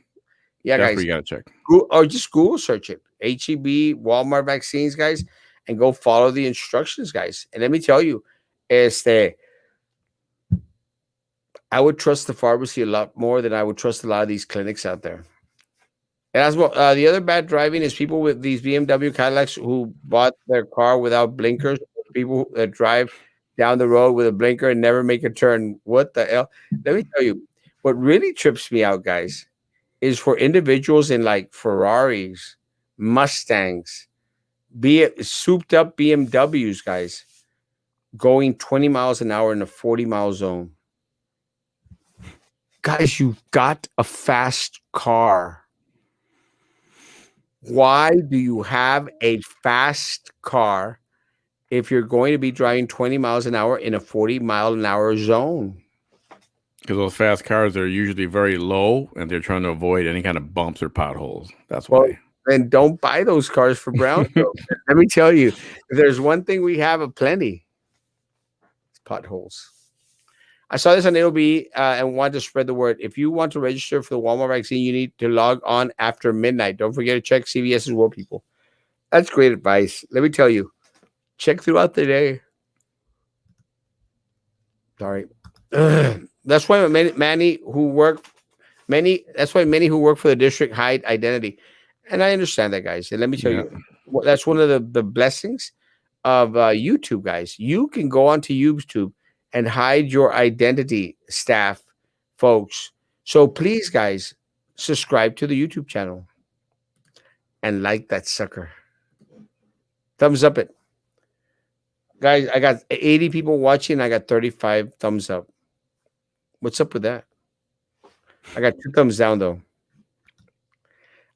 Yeah,
that's
guys.
where you gotta check.
Or just Google search it. HEB, Walmart vaccines, guys, and go follow the instructions, guys. And let me tell you, I would trust the pharmacy a lot more than I would trust a lot of these clinics out there. And as well, the other bad driving is people with these BMW Cadillacs who bought their car without blinkers. People that drive down the road with a blinker and never make a turn. What the hell? Let me tell you, what really trips me out, guys, is for individuals in like Ferraris, Mustangs, be it souped up BMWs, guys, going 20 miles an hour in a 40-mile zone. Guys, you've got a fast car. Why do you have a fast car if you're going to be driving 20 miles an hour in a 40-mile-an-hour zone?
Because those fast cars are usually very low, and they're trying to avoid any kind of bumps or potholes. That's why. Well,
then don't buy those cars for Brownsville. Let me tell you, if there's one thing we have plenty, it's potholes. I saw this on AOB and wanted to spread the word. If you want to register for the Walmart vaccine, you need to log on after midnight. Don't forget to check CVS's World, people. That's great advice. Let me tell you, check throughout the day. Sorry. That's why many who work for the district hide identity. And I understand that, guys. And let me tell you, that's one of the blessings of YouTube, guys. You can go onto YouTube and hide your identity, staff, folks. So please, guys, subscribe to the YouTube channel and like that sucker. Thumbs up it. Guys, I got 80 people watching. I got 35 thumbs up. What's up with that? I got 2 thumbs down, though.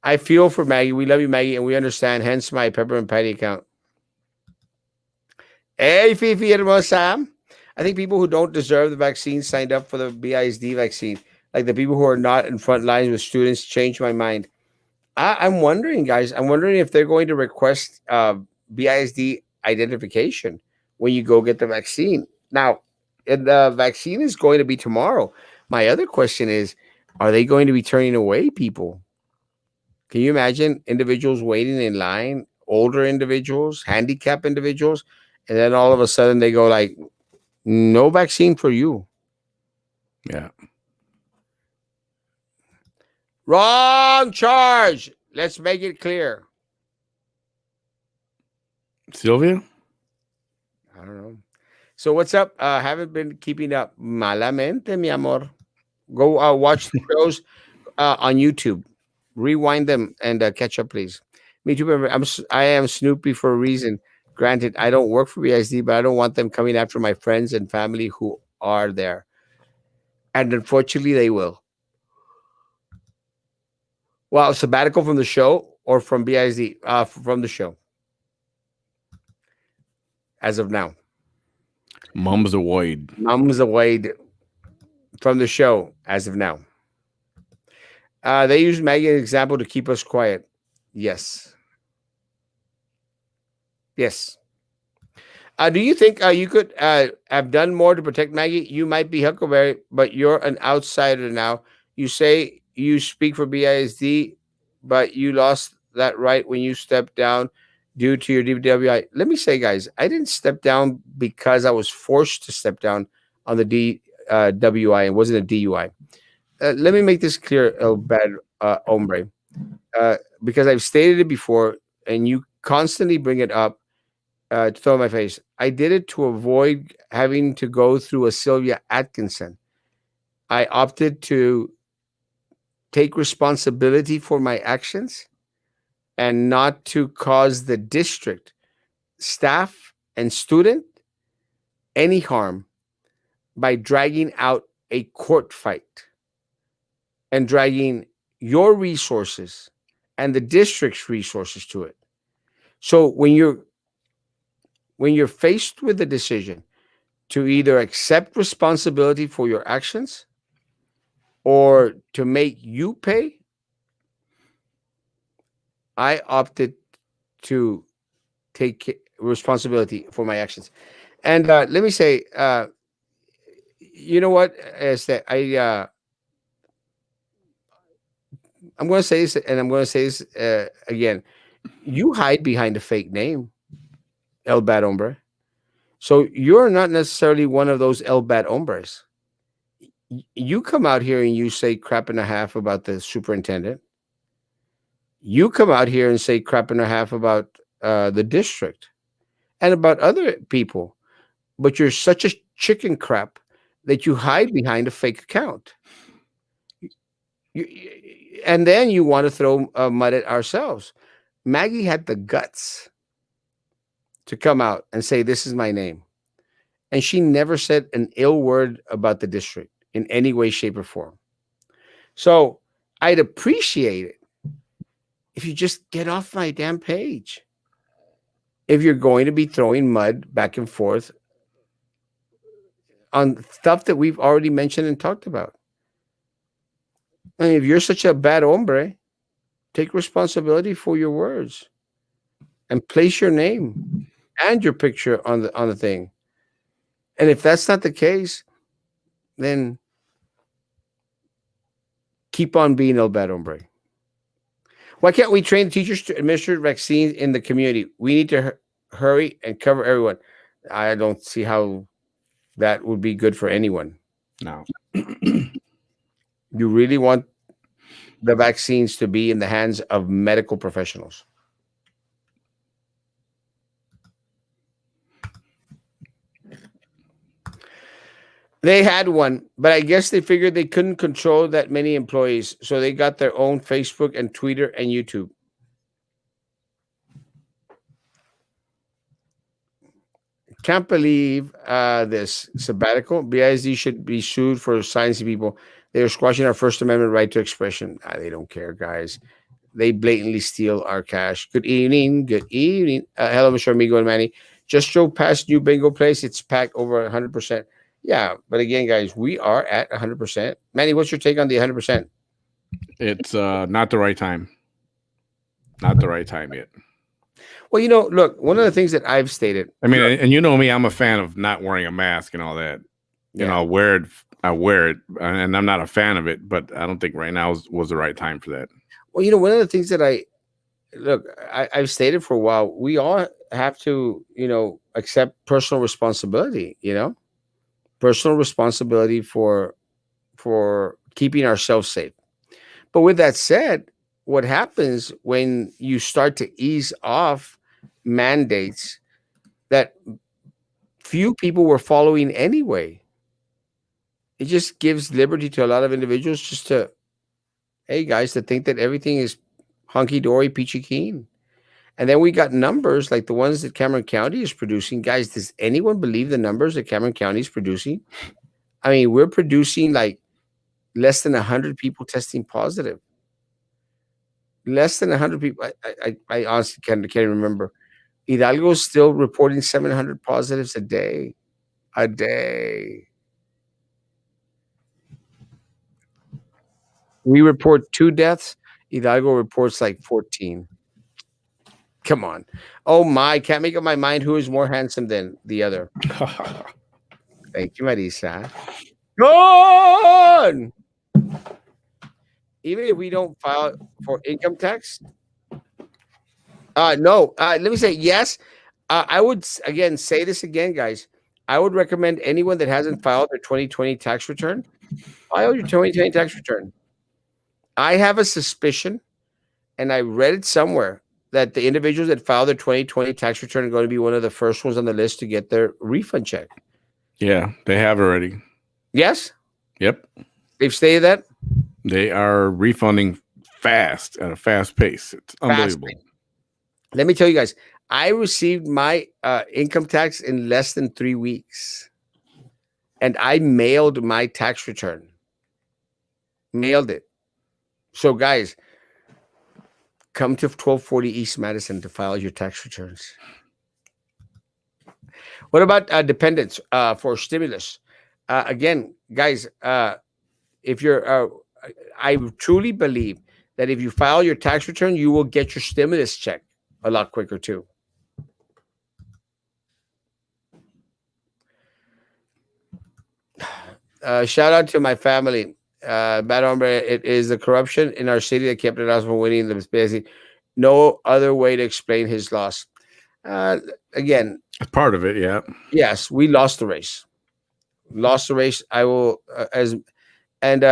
I feel for Maggie. We love you, Maggie, and we understand. Hence my Pepper and Patty account. Hey, Fifi Hermosa. I think people who don't deserve the vaccine signed up for the BISD vaccine, like the people who are not in front lines with students, changed my mind. I'm wondering, guys. I'm wondering if they're going to request BISD identification when you go get the vaccine. Now, the vaccine is going to be tomorrow. My other question is, are they going to be turning away people? Can you imagine individuals waiting in line, older individuals, handicapped individuals, and then all of a sudden they go like, "No vaccine for you."
Yeah.
Wrong charge. Let's make it clear.
Sylvia?
I don't know. So what's up? Haven't been keeping up. Malamente, mi amor. Go watch the shows on YouTube. Rewind them and catch up, please. Me too. Remember, I am Snoopy for a reason. Granted, I don't work for BSD, but I don't want them coming after my friends and family who are there. And unfortunately, they will. Well, sabbatical from the show or from BISD? From the show. As of now.
Mum's avoid.
Mum's away from the show as of now. They use Maggie as an example to keep us quiet. Yes. Yes. Do you think you could have done more to protect Maggie? You might be Huckleberry, but you're an outsider now. You say you speak for BISD, but you lost that right when you stepped down due to your DWI. Let me say, guys, I didn't step down because I was forced to step down on the DWI. It wasn't a DUI. Let me make this clear, El Bad Hombre, because I've stated it before, and you constantly bring it up to throw in my face. I did it to avoid having to go through a Sylvia Atkinson. I opted to take responsibility for my actions and not to cause the district, staff, and student any harm by dragging out a court fight and dragging your resources and the district's resources to it. So when you're faced with the decision to either accept responsibility for your actions or to make you pay, I opted to take responsibility for my actions. And let me say, you know what? Is that I'm going to say this, and I'm going to say this again. You hide behind a fake name, El Bad Hombre. So you're not necessarily one of those El Bad Hombres. You come out here and you say crap and a half about the superintendent. You come out here and say crap and a half about the district and about other people. But you're such a chicken crap that you hide behind a fake account. And then you want to throw mud at ourselves. Maggie had the guts to come out and say, "This is my name." And she never said an ill word about the district in any way, shape, or form. So I'd appreciate it if you just get off my damn page. If you're going to be throwing mud back and forth on stuff that we've already mentioned and talked about. I mean, if you're such a bad hombre, take responsibility for your words and place your name and your picture on the thing. And if that's not the case, then keep on being El Bad Hombre. Why can't we train teachers to administer vaccines in the community? We need to hurry and cover everyone. I don't see how that would be good for anyone.
No.
You really want the vaccines to be in the hands of medical professionals. They had one, but I guess they figured they couldn't control that many employees, so they got their own Facebook and Twitter and YouTube. Can't believe this sabbatical. BISD should be sued for silencing people. They are squashing our First Amendment right to expression. They don't care, guys. They blatantly steal our cash. Good evening. Good evening. Hello, Mr. Amigo and Manny. Just drove past new bingo place. It's packed over 100%. Yeah, but again, guys, we are at 100%. Manny, what's your take on the 100%?
It's not the right time. Not the right time yet.
Well, look, one of the things that I've stated.
I mean,
Look,
and you know me, I'm a fan of not wearing a mask and all that.
yeah.
I'll wear it. I wear it, and I'm not a fan of it. But I don't think right now was the right time for that.
Well, one of the things that I've stated for a while, we all have to, accept personal responsibility. Personal responsibility for keeping ourselves safe. But with that said, what happens when you start to ease off mandates that few people were following anyway? It just gives liberty to a lot of individuals just to, hey guys, to think that everything is hunky dory, peachy keen. And then we got numbers like the ones that Cameron County is producing. Guys, does anyone believe the numbers that Cameron County is producing? I mean, we're producing like less than 100 people testing positive. Less than 100 people. I honestly can't remember. Hidalgo is still reporting 700 positives a day. A day. We report 2 deaths. Hidalgo reports like 14. Come on. Oh my, can't make up my mind who is more handsome than the other. Thank you, Marisa. Good. Even if we don't file for income tax? No. Let me say yes. I would again say this again, guys. I would recommend anyone that hasn't filed their 2020 tax return, file your 2020 tax return. I have a suspicion, and I read it somewhere, that the individuals that file their 2020 tax return are going to be one of the first ones on the list to get their refund check.
Yeah, they have already.
Yes?
Yep.
They've stated that?
They are refunding fast at a fast pace. It's unbelievable.
Let me tell you guys, I received my income tax in less than 3 weeks. And I mailed my tax return. Mailed it. So, guys, come to 1240 East Madison to file your tax returns. What about dependents for stimulus? Again, guys, if you're, I truly believe that if you file your tax return, you will get your stimulus check a lot quicker too. Shout out to my family. Bad hombre, it is the corruption in our city that kept Erasmo from winning the conspiracy. No other way to explain his loss. Again,
part of it, yeah.
Yes, we lost the race. Lost the race. I will have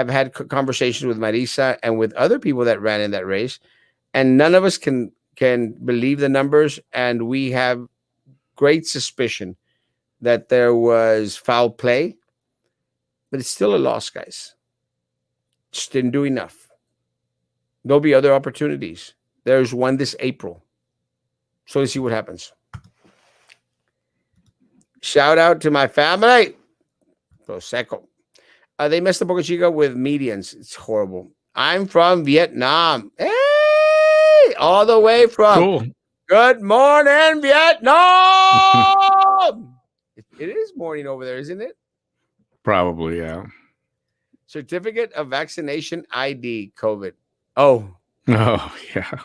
had conversations with Marisa and with other people that ran in that race, and none of us can believe the numbers, and we have great suspicion that there was foul play, but it's still a loss, guys. Just didn't do enough. There'll be other opportunities. There's one this April. So let's see what happens. Shout out to my family. Prosecco. They messed up Boca Chica with medians. It's horrible. I'm from Vietnam. Hey! All the way from.
Cool.
Good morning, Vietnam! It is morning over there, isn't it?
Probably, yeah.
Certificate of vaccination ID, COVID. Oh,
yeah.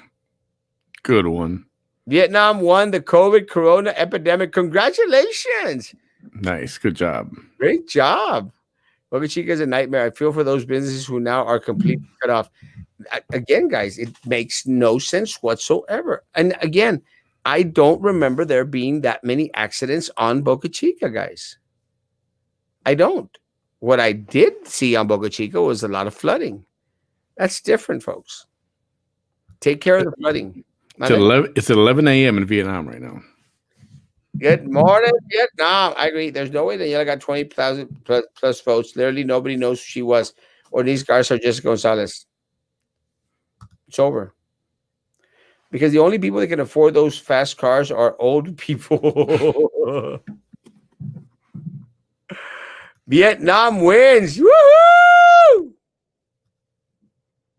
Good one.
Vietnam won the COVID corona epidemic. Congratulations.
Nice. Good job.
Great job. Boca Chica is a nightmare. I feel for those businesses who now are completely cut off. Again, guys, it makes no sense whatsoever. And again, I don't remember there being that many accidents on Boca Chica, guys. I don't. What I did see on Boca Chica was a lot of flooding. That's different, folks. Take care of the flooding.
It's 11 a.m. in Vietnam right now.
Good morning, Vietnam. I agree. There's no way Daniela got 20,000 plus votes. Literally, nobody knows who she was. Or these guys are Jessica Gonzalez. It's over. Because the only people that can afford those fast cars are old people. Vietnam wins. Woohoo!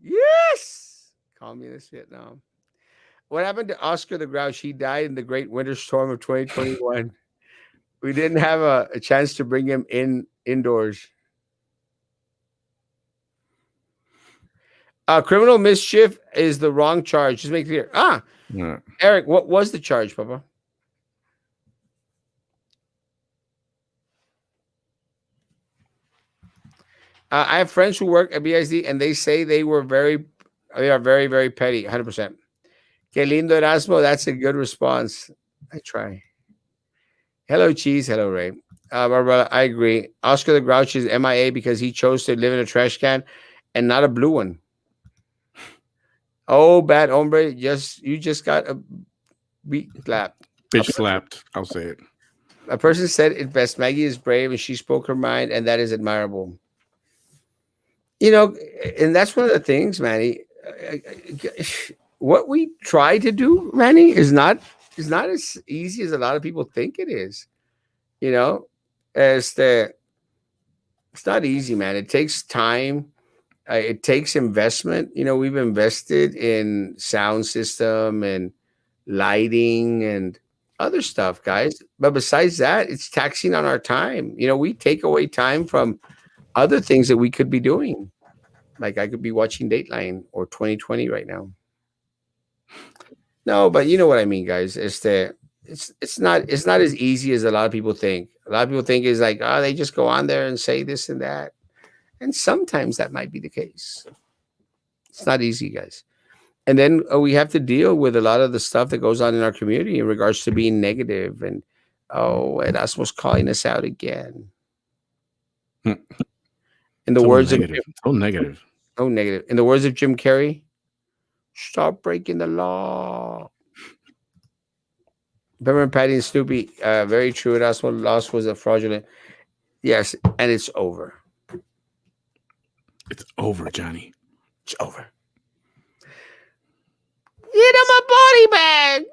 Yes! Communist Vietnam. What happened to Oscar the Grouch? He died in the Great Winter Storm of 2021. We didn't have a chance to bring him indoors. Criminal mischief is the wrong charge. Just make it clear.
Yeah.
Eric, what was the charge, Papa? I have friends who work at BISD, and they say they are very, very petty. 100%. Que lindo Erasmo. That's a good response. I try. Hello, Cheese. Hello, Ray. Barbara, I agree. Oscar the Grouch is MIA because he chose to live in a trash can and not a blue one. Oh, bad hombre. You just got a beat slapped.
Bitch slapped. I'll say it.
A person said it best. Maggie is brave and she spoke her mind, and that is admirable. You know, and that's one of the things, Manny. What we try to do, Manny, is not as easy as a lot of people think it is. You know, as the it's not easy, man. It takes time. It takes investment. You know, we've invested in sound system and lighting and other stuff, guys. But besides that, it's taxing on our time. You know, we take away time from other things that we could be doing. Like I could be watching Dateline or 2020 right now. No, but you know what I mean, guys. It's not as easy as a lot of people think. A lot of people think is like, oh, they just go on there and say this and that. And sometimes that might be the case. It's not easy, guys. And then we have to deal with a lot of the stuff that goes on in our community in regards to being negative and Erasmus calling us out again. In the
So
words of
negative. So negative.
negative. In the words of Jim Carrey, stop breaking the law. Remember Patty and Snoopy? Very true. Erasmus loss was a fraudulent. Yes, and it's over.
It's over, Johnny.
It's over. Get him a body bag.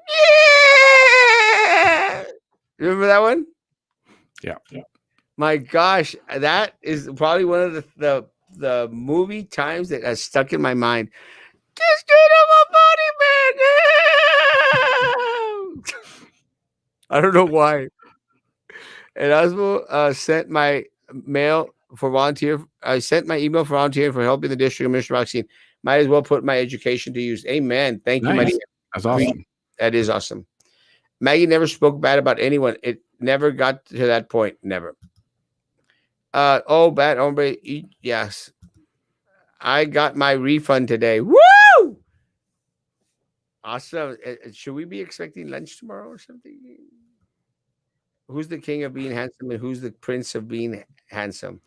Yeah. Remember that one?
Yeah.
My gosh, that is probably one of the movie times that has stuck in my mind. Just get him a body bag. I don't know why. And Osmo sent my mail for volunteer. I sent my email for volunteer for helping the district administer vaccine. Might as well put my education to use. Amen. Thank you,
Nice.
Maria.
That's awesome.
That is awesome. Maggie never spoke bad about anyone. It never got to that point. Never. Bad hombre. Yes. I got my refund today. Woo! Awesome. Should we be expecting lunch tomorrow or something? Who's the king of being handsome and who's the prince of being handsome?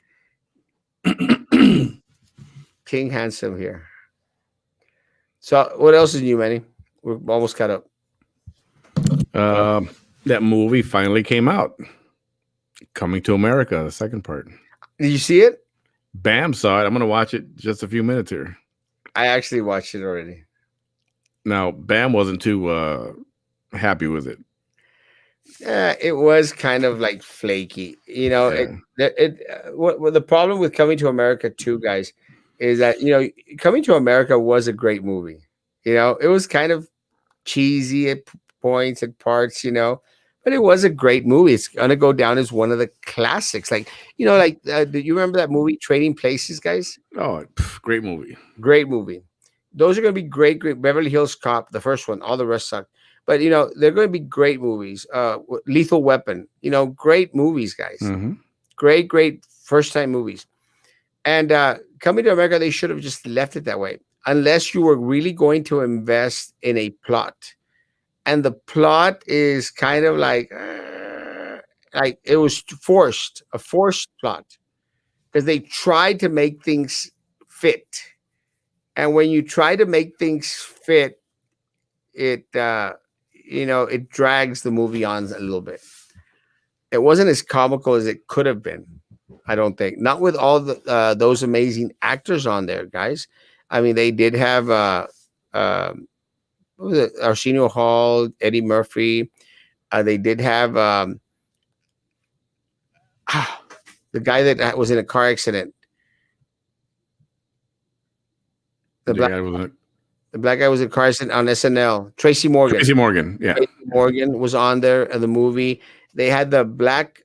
King Handsome here. So, what else is new, Manny? We're almost caught up.
That movie finally came out. Coming to America, the second part.
Did you see it?
Bam saw it. I'm going to watch it just a few minutes here.
I actually watched it already.
Now, Bam wasn't too happy with it.
Yeah, it was kind of like flaky. You know,
Yeah.
what the problem with Coming to America too, guys, is that Coming to America was a great movie. You know, it was kind of cheesy at points and parts. But it was a great movie. It's gonna go down as one of the classics. Like do you remember that movie Trading Places, guys?
Oh, great movie.
Great movie. Those are gonna be great. Beverly Hills Cop, the first one. All the rest suck. But they're going to be great movies. Lethal Weapon, great movies, guys.
Mm-hmm.
Great first time movies. And Coming to America, they should have just left it that way, unless you were really going to invest in a plot. And the plot is kind of like it was a forced plot, because they tried to make things fit. And when you try to make things fit, it drags the movie on a little bit. It wasn't as comical as it could have been, I don't think. Not with all those amazing actors on there, guys. I mean, they did have what was it? Arsenio Hall, Eddie Murphy. They did have the guy that was in a car accident. The The black guy was in Carson on SNL. Tracy Morgan.
Tracy Morgan. Yeah.
Tracy Morgan was on there in the movie. They had the black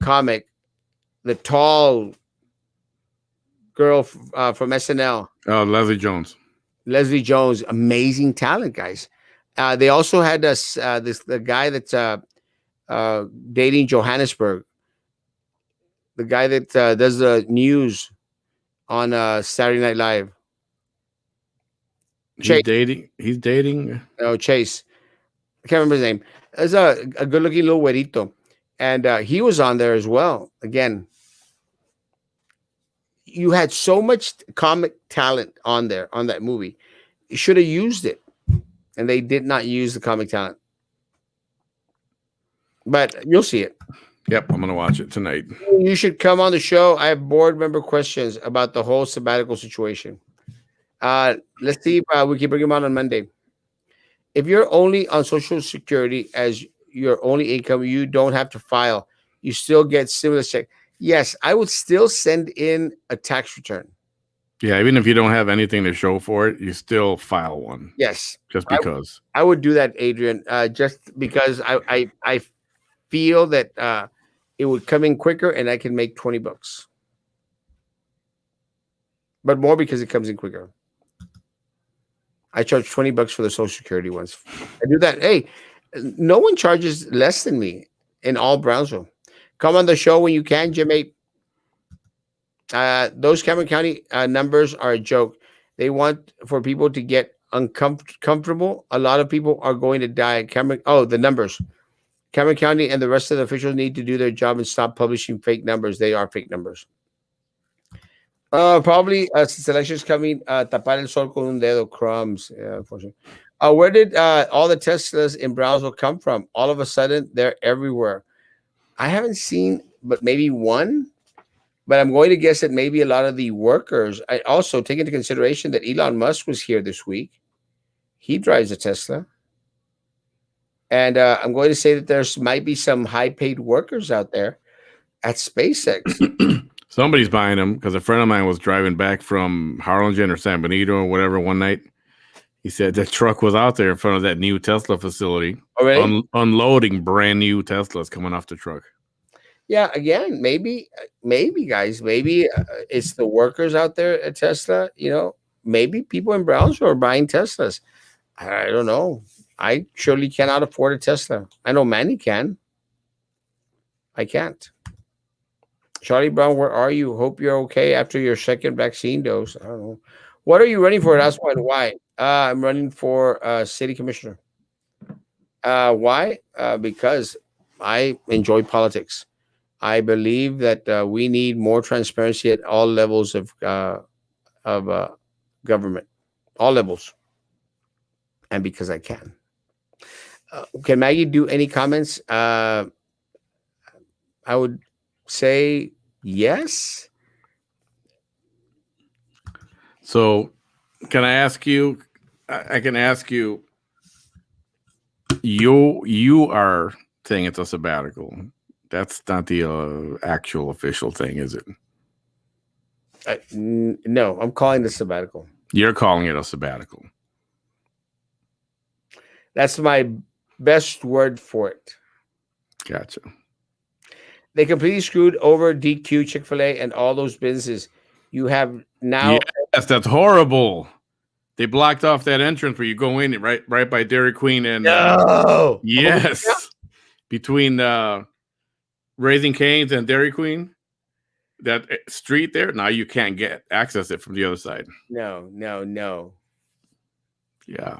comic, the tall girl from SNL,
Oh, Leslie Jones.
Leslie Jones. Amazing talent, guys. They also had us the guy that's dating Johannesburg, the guy that does the news on Saturday Night Live.
He's
Chase,
dating. He's dating.
no Chase. I can't remember his name. There's a good-looking little güerito, and he was on there as well. Again, you had so much comic talent on there on that movie. You should have used it, and they did not use the comic talent. But you'll see it.
Yep, I'm gonna watch it tonight.
You should come on the show. I have board member questions about the whole sabbatical situation. Let's see if we can bring him on Monday. If you're only on Social Security as your only income, you don't have to file. You still get stimulus check. Yes, I would still send in a tax return.
Yeah, even if you don't have anything to show for it, you still file one.
Yes,
just because.
I would do that, Adrian. Just because I feel that it would come in quicker and I can make $20, but more because it comes in quicker. I charge $20 for the Social Security ones. I do that. Hey, no one charges less than me in all Brownsville. Come on the show when you can, Jimmy. Those Cameron County numbers are a joke. They want for people to get uncomfortable. A lot of people are going to die. The numbers. Cameron County and the rest of the officials need to do their job and stop publishing fake numbers. They are fake numbers. Probably since elections coming, tapar el sol con un dedo, crumbs. Yeah, unfortunately. Where did all the Teslas in Brownsville come from? All of a sudden, they're everywhere. I haven't seen, but maybe one. But I'm going to guess that maybe a lot of the workers. I also take into consideration that Elon Musk was here this week. He drives a Tesla. And I'm going to say that there's might be some high-paid workers out there at SpaceX.
Somebody's buying them because a friend of mine was driving back from Harlingen or San Benito or whatever one night. He said the truck was out there in front of that new Tesla facility, unloading brand new Teslas coming off the truck.
Yeah, again, maybe guys, maybe it's the workers out there at Tesla. Maybe people in Brownsville are buying Teslas. I don't know. I surely cannot afford a Tesla. I know Manny can. I can't. Charlie Brown, where are you? Hope you're okay after your second vaccine dose. I don't know. What are you running for? That's why. I'm running for city commissioner. Why? Because I enjoy politics. I believe that we need more transparency at all levels of government, all levels, and because I can. Can Maggie do any comments? I would say yes.
So, can I ask you? I can ask you. You are saying it's a sabbatical. That's not the actual official thing, is it?
No, I'm calling this sabbatical.
You're calling it a sabbatical.
That's my best word for it.
Gotcha.
They completely screwed over DQ, Chick-fil-A, and all those businesses. You have now.
Yes, that's horrible. They blocked off that entrance where you go in right by Dairy Queen and
no.
Yes, between Raising Cane's and Dairy Queen, that street there. Now you can't access it from the other side.
No.
Yeah,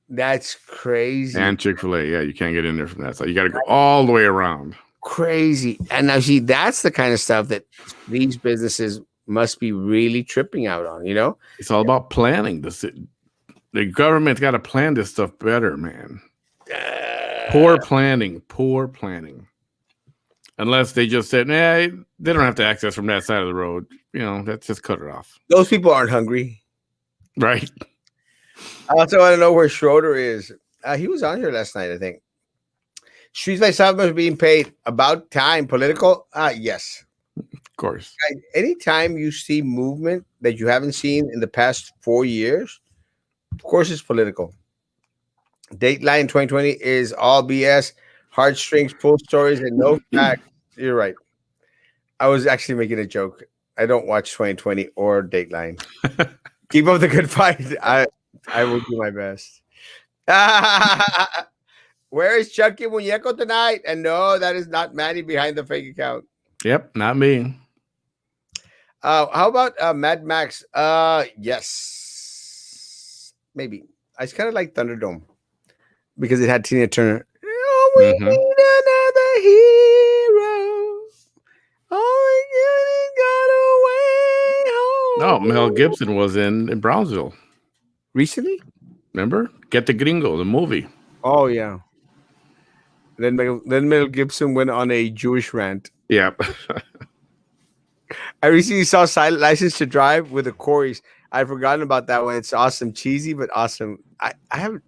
that's crazy.
And Chick-fil-A, yeah, you can't get in there from that side. You got to go all the way around.
Crazy. And now see, that's the kind of stuff that these businesses must be really tripping out on.
It's all about planning. The government's got to plan this stuff better, man. Poor planning. Unless they just said, they don't have to access from that side of the road. Let's just cut it off.
Those people aren't hungry.
Right.
I also want to know where Schroeder is. He was on here last night, I think. Streets by South are being paid. About time. Political? Yes.
Of course.
Anytime you see movement that you haven't seen in the past 4 years, Of course, it's political. Dateline 2020 is all BS, heartstrings, pull stories, and no facts. You're right. I was actually making a joke. I don't watch 2020 or Dateline. Keep up the good fight. I will do my best. Where is Chucky Muñeco tonight? And no, that is not Manny behind the fake account.
Yep, not me.
How about Mad Max? Yes, maybe. I just kind of like Thunderdome because it had Tina Turner. Oh, we
Hmm.
need another hero. Oh, we got
No,
away
Mel
home.
Gibson was in Brownsville.
Recently?
Remember? Get the Gringo, the movie.
Oh yeah. Then Mel Gibson went on a Jewish rant.
Yep.
I recently saw Silent License to Drive with the Corys. I'd forgotten about that one. It's awesome, cheesy but awesome. I haven't,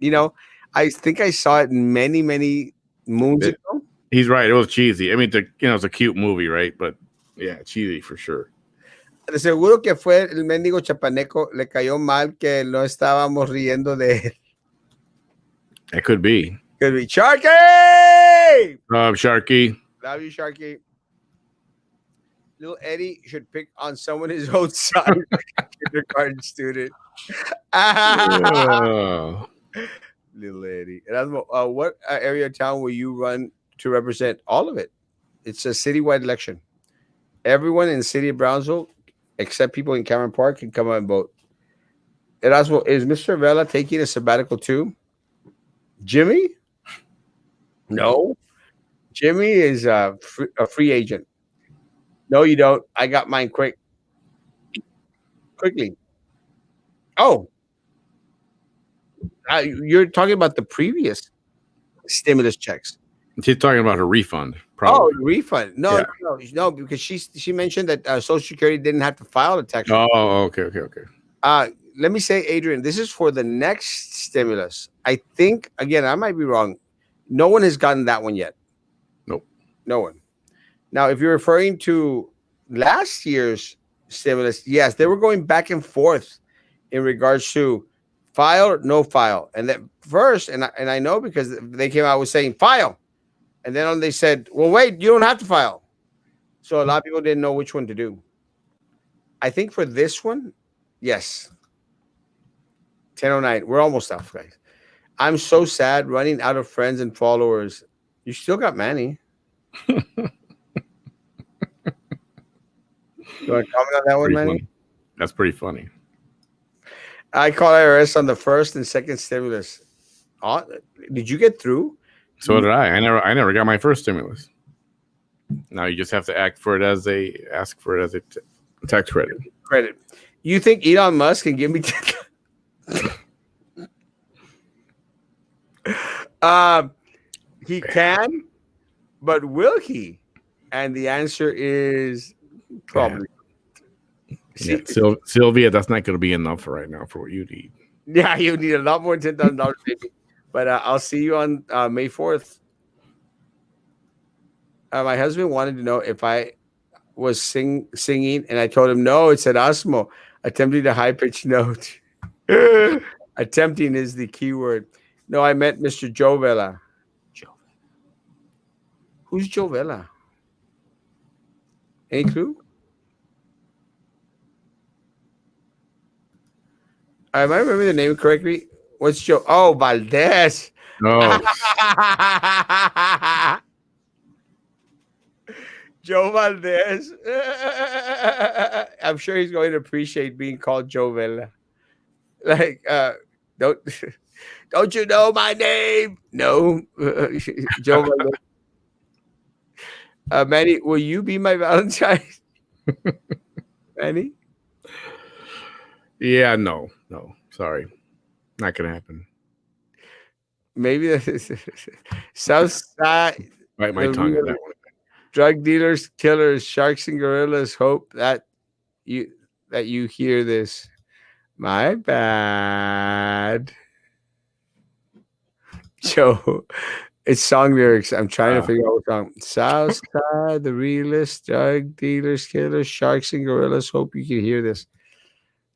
I think I saw it many moons
It-
ago.
he's right. It was cheesy. I mean, it's a cute movie, right? But yeah, cheesy for sure.
De seguro que fue el mendigo chapaneco, le cayó mal que no estábamos riendo de él.
It could be.
Could be Sharky!
Sharky.
Love you, Sharky. Little Eddie should pick on someone his own size, like a kindergarten student.
Oh.
Little Eddie. Erasmo, what area of town will you run to represent? All of it. It's a citywide election. Everyone in the city of Brownsville, except people in Cameron Park, can come out and vote. Erasmo, is Mr. Vela taking a sabbatical too? Jimmy? No. Jimmy is a free agent. No, you don't. I got mine quickly. Oh, you're talking about the previous stimulus checks.
She's talking about a refund,
Oh,
probably.
refund. No,
Yeah.
no, because she mentioned that Social Security didn't have to file a tax return.
Oh, okay.
Let me say, Adrian, this is for the next stimulus. I think, again, I might be wrong. No one has gotten that one yet.
Nope.
No one. Now, if you're referring to last year's stimulus, yes, they were going back and forth in regards to file or no file. And that first, and I know because they came out with saying file. And then they said, well, wait, you don't have to file. So a lot of people didn't know which one to do. I think for this one, yes. 10:09. We're almost off, guys. I'm so sad running out of friends and followers. You still got Manny. You want to comment on that one,
Pretty
Manny?
funny. That's pretty funny.
I called IRS on the first and second stimulus. Did you get through?
So did I. I never got my first stimulus. Now you just have to ask for it as a tax credit.
Credit. You think Elon Musk can give me 10? He can, but will he? And the answer is probably.
Yeah. Sylvia, that's not going to be enough for right now for what you need.
Yeah, you need a lot more than $10, baby. But I'll see you on May 4th. My husband wanted to know if I was singing, and I told him no. It's Erasmo attempting a high pitched note. Attempting is the key word. No, I meant Mr. Joe Vela. Who's Joe Vela? Any clue? Am I remembering the name correctly? What's Joe? Oh, Valdez.
Oh,
Joe Valdez. I'm sure he's going to appreciate being called Joe Vela. Like, don't don't you know my name? No, Joe Valdez. Manny, will you be my Valentine? Manny?
yeah, no. Sorry, not gonna happen.
Maybe that is Southside.
Bite my
The
tongue on
real
that one.
drug dealers, killers, sharks, and gorillas hope that you hear this. My bad. Joe, it's song lyrics. I'm trying to figure out what song. Southside, the realest, drug dealers, killers, sharks, and gorillas. Hope you can hear this.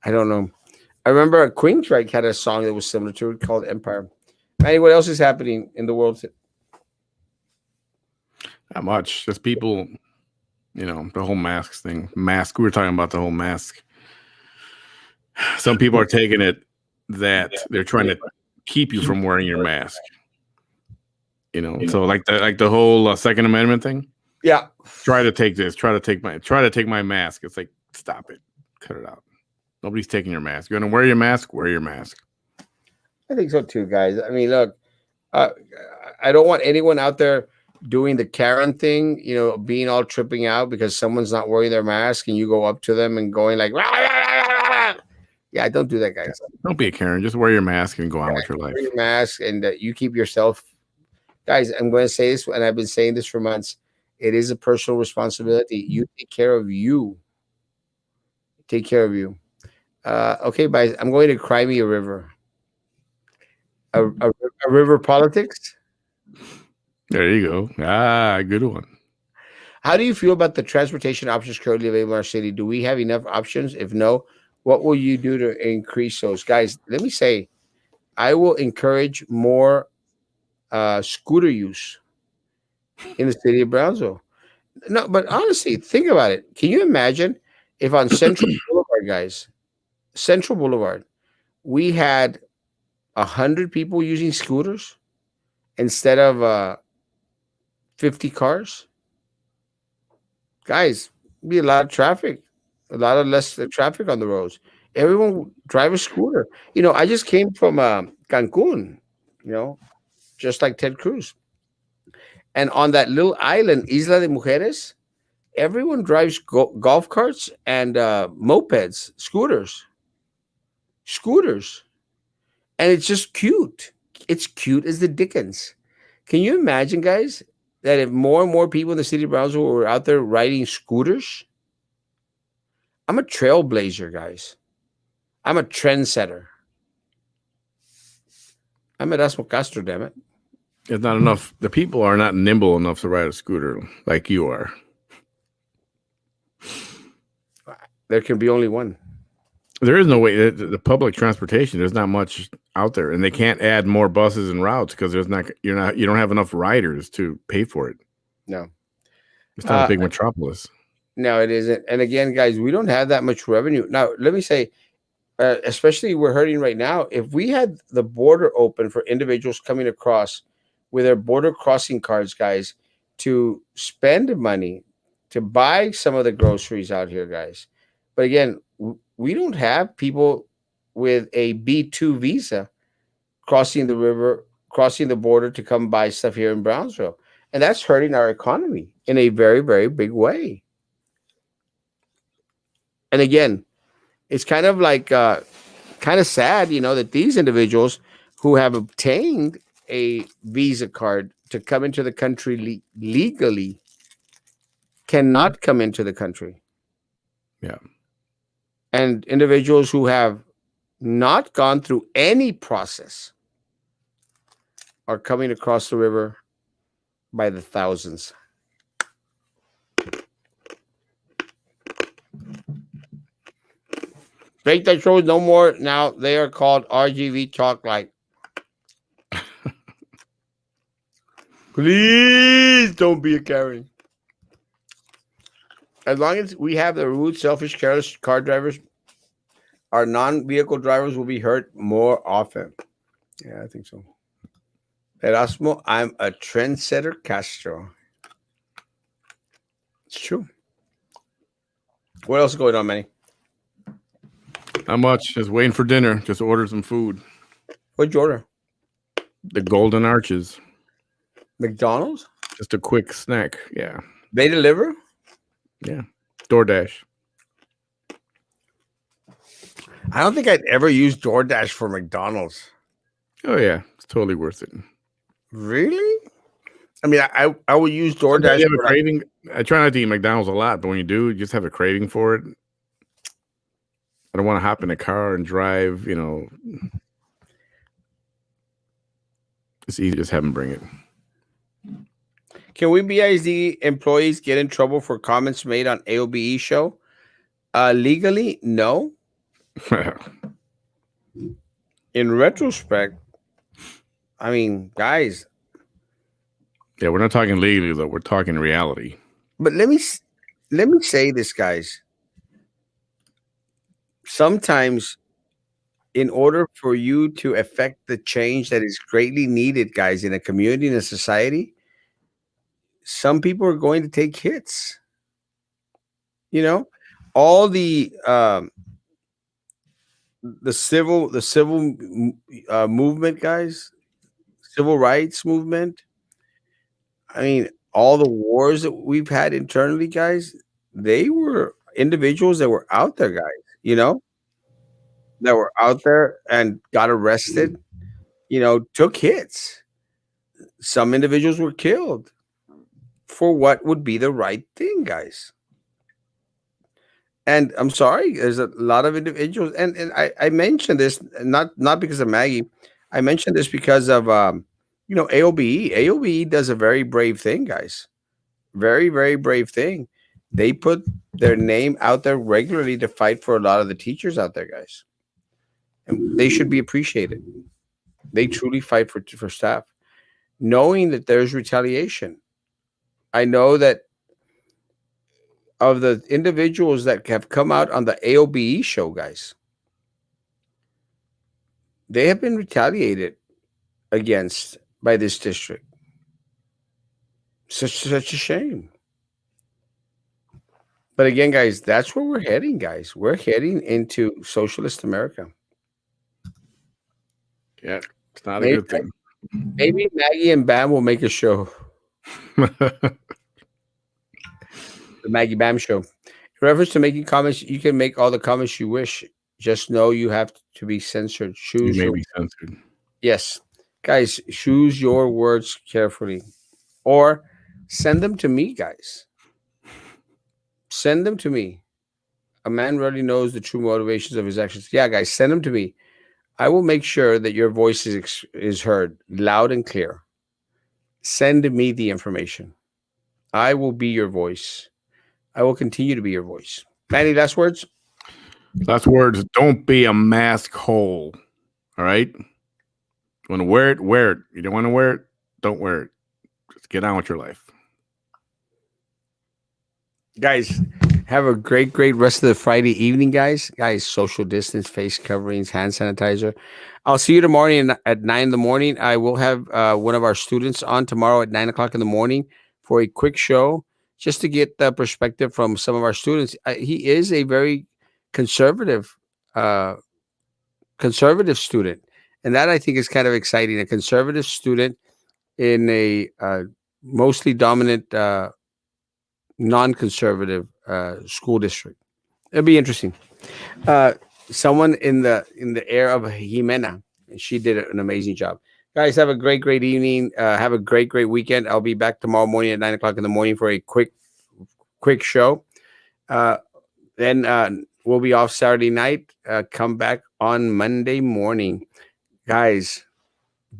I don't know. I remember Queensryche had a song that was similar to it called Empire. Manny, what else is happening in the world?
Not much. Just people, the whole masks thing. Mask. We were talking about the whole mask. Some people are taking it that they're trying to keep you from wearing your mask. So like the whole Second Amendment thing.
Yeah.
Try to take this. Try to take my mask. It's like, stop it. Cut it out. Nobody's taking your mask. You're gonna wear your mask. Wear your mask.
I think so too, guys. I mean, look, I don't want anyone out there doing the Karen thing, being all tripping out because someone's not wearing their mask and you go up to them and going like, rah, rah, rah, rah. Yeah, don't do that, guys.
Don't be a Karen. Just wear your mask and go on with your life.
Wear your mask and you keep yourself. Guys, I'm going to say this, and I've been saying this for months. It is a personal responsibility. You take care of you. Take care of you. Okay, guys, I'm going to cry me a river. A river politics?
There you go. Good one.
How do you feel about the transportation options currently available in our city? Do we have enough options? If no, what will you do to increase those? Guys, let me say, I will encourage more scooter use in the city of Brownsville. No, but honestly, think about it. Can you imagine if on Central Boulevard, guys, Central Boulevard, we had 100 people using scooters instead of 50 cars? Guys, be a lot of traffic, a lot of less traffic on the roads. Everyone drive a scooter. I just came from Cancun, just like Ted Cruz. And on that little island, Isla de Mujeres, everyone drives golf carts and mopeds, scooters. And it's just cute. It's cute as the dickens. Can you imagine, guys, that if more and more people in the city of Brownsville were out there riding scooters? I'm a trailblazer, guys. I'm a trendsetter. I'm Erasmo Castro, damn it.
It's not enough. The people are not nimble enough to ride a scooter like you are.
There can be only one.
There is no way. The public transportation, there's not much out there, and they can't add more buses and routes because you don't have enough riders to pay for it.
No,
it's not a big metropolis.
No, it isn't. And again, guys, we don't have that much revenue. Now, let me say, especially we're hurting right now. If we had the border open for individuals coming across with their border crossing cards, guys, to spend money to buy some of the groceries out here, guys. But again, we don't have people with a B2 visa crossing the river, crossing the border to come buy stuff here in Brownsville. And that's hurting our economy in a very, very big way. And again, it's kind of like kind of sad, that these individuals who have obtained a visa card to come into the country legally cannot come into the country.
Yeah.
And individuals who have not gone through any process are coming across the river by the thousands. Fake that shows no more. Now they are called RGV Talk Light. Please don't be a Karen. As long as we have the rude, selfish, careless car drivers, our non-vehicle drivers will be hurt more often. Yeah, I think so. Erasmo, I'm a trendsetter, Castro. It's true. What else is going on, Manny?
Not much. Just waiting for dinner. Just order some food.
What'd you order?
The Golden Arches.
McDonald's?
Just a quick snack. Yeah.
They deliver?
Yeah. DoorDash.
I don't think I'd ever use DoorDash for McDonald's.
Oh, yeah. It's totally worth it.
Really? I mean, I would use DoorDash.
Sometimes you have a craving. I try not to eat McDonald's a lot, but when you do, you just have a craving for it. I don't want to hop in a car and drive, It's easy to just have them bring it.
Can we BISD employees get in trouble for comments made on AOBE show? Legally, no. in retrospect, I mean, guys,
Yeah, we're not talking legally though. We're talking reality.
but let me say this, guys. Sometimes, in order for you to affect the change that is greatly needed, guys, in a community, in a society, some people are going to take hits. You know, all the civil movement, guys, civil rights movement. I mean, all the wars that we've had internally, guys, they were individuals that were out there, guys, that were out there and got arrested, took hits. Some individuals were killed for what would be the right thing, guys. And I'm sorry, there's a lot of individuals, and I mentioned this not because of Maggie. I mentioned this because of AOBE. AOBE does a very brave thing, guys. Very, very brave thing. They put their name out there regularly to fight for a lot of the teachers out there, guys. And they should be appreciated. They truly fight for staff, knowing that there's retaliation. I know that of the individuals that have come out on the AOBE show, guys, they have been retaliated against by this district. Such a shame. But again, guys, that's where we're heading, guys. We're heading into socialist America.
Yeah, it's not a
Maybe,
good thing.
maybe Maggie and Bam will make a show, the Maggie Bam show. In reference to making comments, you can make all the comments you wish. Just know you have to be censored.
You
Choose
may
your
be censored.
yes, guys. Choose your words carefully, or send them to me, guys. Send them to me. A man rarely knows the true motivations of his actions. Yeah, guys, send them to me. I will make sure that your voice is heard loud and clear. Send me the information. I will be your voice. I will continue to be your voice. Manny, last words?
Last words, don't be a mask hole. All right? You want to wear it, wear it. You don't want to wear it, don't wear it. Just get on with your life.
Guys, have a great, great rest of the Friday evening, guys. Guys, social distance, face coverings, hand sanitizer. I'll see you tomorrow at 9 in the morning. I will have one of our students on tomorrow at 9 o'clock in the morning for a quick show just to get the perspective from some of our students. He is a very conservative, uh, conservative student. And that I think is kind of exciting. A conservative student in a mostly dominant non-conservative school district. It'll be interesting. Uh, Someone in the air of Jimena, and she did an amazing job. Guys, have a great, great evening. Have a great, great weekend. I'll be back tomorrow morning at 9 o'clock in the morning for a quick show. Uh, then we'll be off Saturday night. Come back on Monday morning. Guys,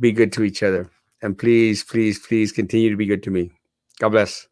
be good to each other. And please, please, please continue to be good to me. God bless.